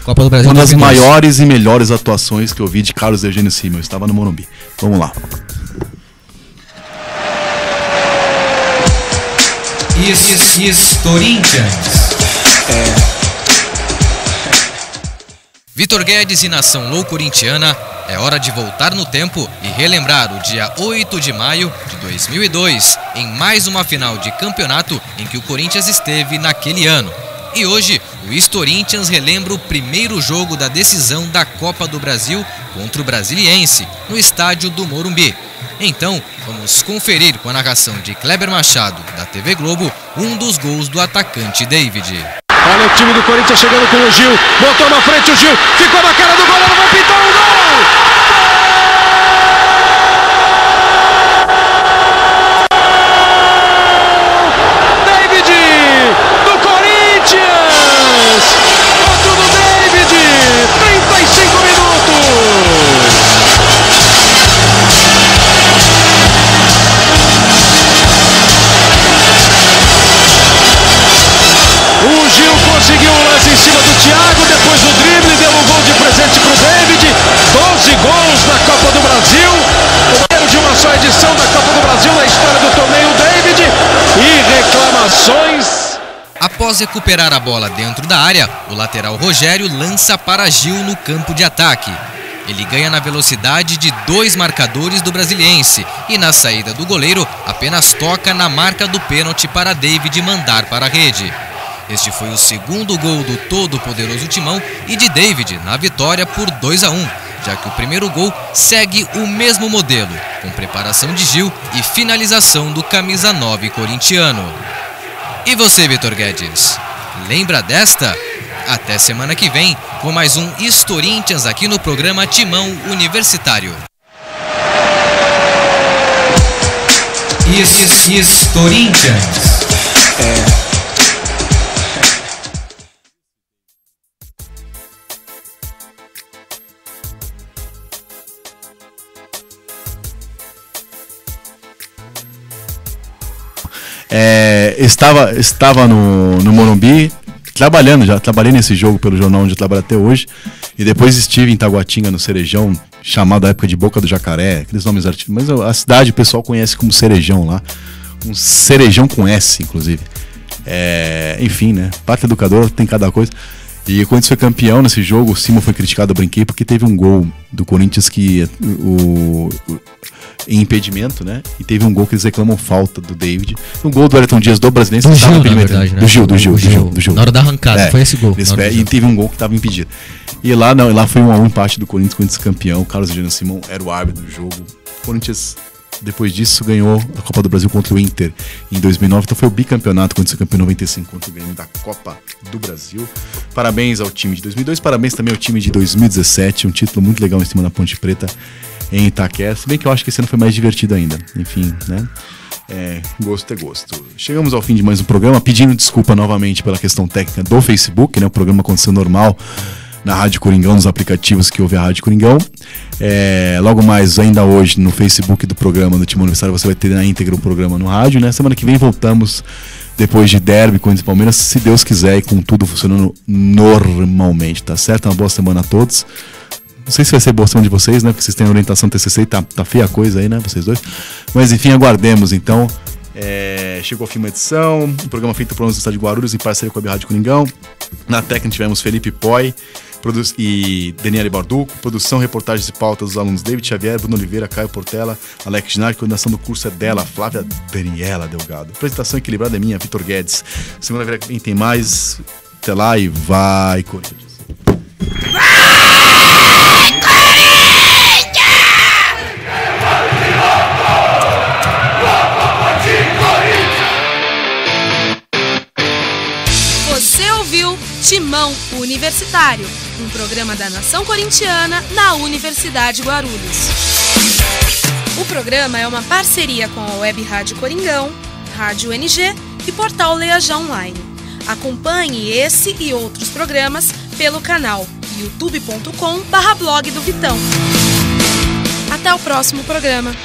Copa do Brasil. Uma das maiores e melhores atuações que eu vi de Carlos Eugênio Simmel. Eu estava no Morumbi. Vamos lá. Corinthians. Vitor Guedes e nação loucorintiana, é hora de voltar no tempo e relembrar o dia 8 de maio de 2002, em mais uma final de campeonato em que o Corinthians esteve naquele ano. E hoje, o Corinthians relembra o primeiro jogo da decisão da Copa do Brasil contra o Brasiliense, no estádio do Morumbi. Então, vamos conferir com a narração de Kleber Machado, da TV Globo, um dos gols do atacante David. Olha o time do Corinthians chegando com o Gil, botou na frente o Gil, ficou na cara do goleiro, vai pintar um gol! Conseguiu o lance em cima do Thiago, depois o drible, deu um gol de presente pro David. 12 gols na Copa do Brasil. O primeiro de uma só edição da Copa do Brasil na história do torneio, David. E reclamações. Após recuperar a bola dentro da área, o lateral Rogério lança para Gil no campo de ataque. Ele ganha na velocidade de 2 marcadores do Brasiliense e na saída do goleiro apenas toca na marca do pênalti para David mandar para a rede. Este foi o segundo gol do todo-poderoso Timão e de David na vitória por 2-1, já que o primeiro gol segue o mesmo modelo, com preparação de Gil e finalização do camisa 9 corintiano. E você, Vitor Guedes, lembra desta? Até semana que vem com mais um Corinthians aqui no programa Timão Universitário. Corinthians. Estava no Morumbi, trabalhei nesse jogo pelo jornal onde eu trabalho até hoje, e depois estive em Taguatinga, no Cerejão, chamado à época de Boca do Jacaré, aqueles nomes artísticos, mas a cidade o pessoal conhece como Cerejão lá, um Cerejão com S, inclusive. Enfim, né, parte educador, tem cada coisa. E quando foi campeão nesse jogo, o Simmel foi criticado, eu brinquei, porque teve um gol do Corinthians que em impedimento, né? E teve um gol que eles reclamam falta do David. Um gol do Ayrton Dias do Brasileiro. Do Gil, na verdade, né? Do Gil. Na hora da arrancada, foi esse gol. E teve um gol que estava impedido. E lá foi 1-1 empate do Corinthians campeão. Carlos Eugênio Simmel era o árbitro do jogo. O Corinthians, depois disso, ganhou a Copa do Brasil contra o Inter em 2009. Então foi o bicampeonato, quando foi campeão em 95 contra o Grêmio da Copa do Brasil. Parabéns ao time de 2002, parabéns também ao time de 2017. Um título muito legal em cima da Ponte Preta em Itaquera, se bem que eu acho que esse ano foi mais divertido ainda. Enfim, né? Gosto é gosto. Chegamos ao fim de mais um programa, pedindo desculpa novamente pela questão técnica do Facebook, né? O programa aconteceu normal na Rádio Coringão, nos aplicativos que houve a Rádio Coringão. Logo mais, ainda hoje, no Facebook do programa do Timão Universitário, você vai ter na íntegra o programa no rádio, né? Semana que vem voltamos, depois de derby, Corinthians e Palmeiras, se Deus quiser, e com tudo funcionando normalmente, tá certo? Uma boa semana a todos. Não sei se vai ser boa ação de vocês, né? Porque vocês têm orientação TCC e tá feia a coisa aí, né? Vocês dois. Mas enfim, aguardemos então. Chegou ao fim uma edição, um programa feito por nós do Estado de Guarulhos em parceria com a Rádio Coringão. Na técnica tivemos Felipe Poi e Daniele Barduco. Produção, reportagens e pautas dos alunos David Xavier, Bruno Oliveira, Caio Portela, Alex Ginardi. Coordenação do curso é dela, Flávia Daniela Delgado. Apresentação equilibrada é minha, Vitor Guedes. Segunda-feira que vem tem mais. Até lá e vai, Corinthians! Você ouviu Timão Universitário, um programa da Nação Corintiana na Universidade Guarulhos. O programa é uma parceria com a Web Rádio Coringão, Rádio NG e Portal Leajá Online. Acompanhe esse e outros programas pelo canal youtube.com/blog do Vitão. Até o próximo programa.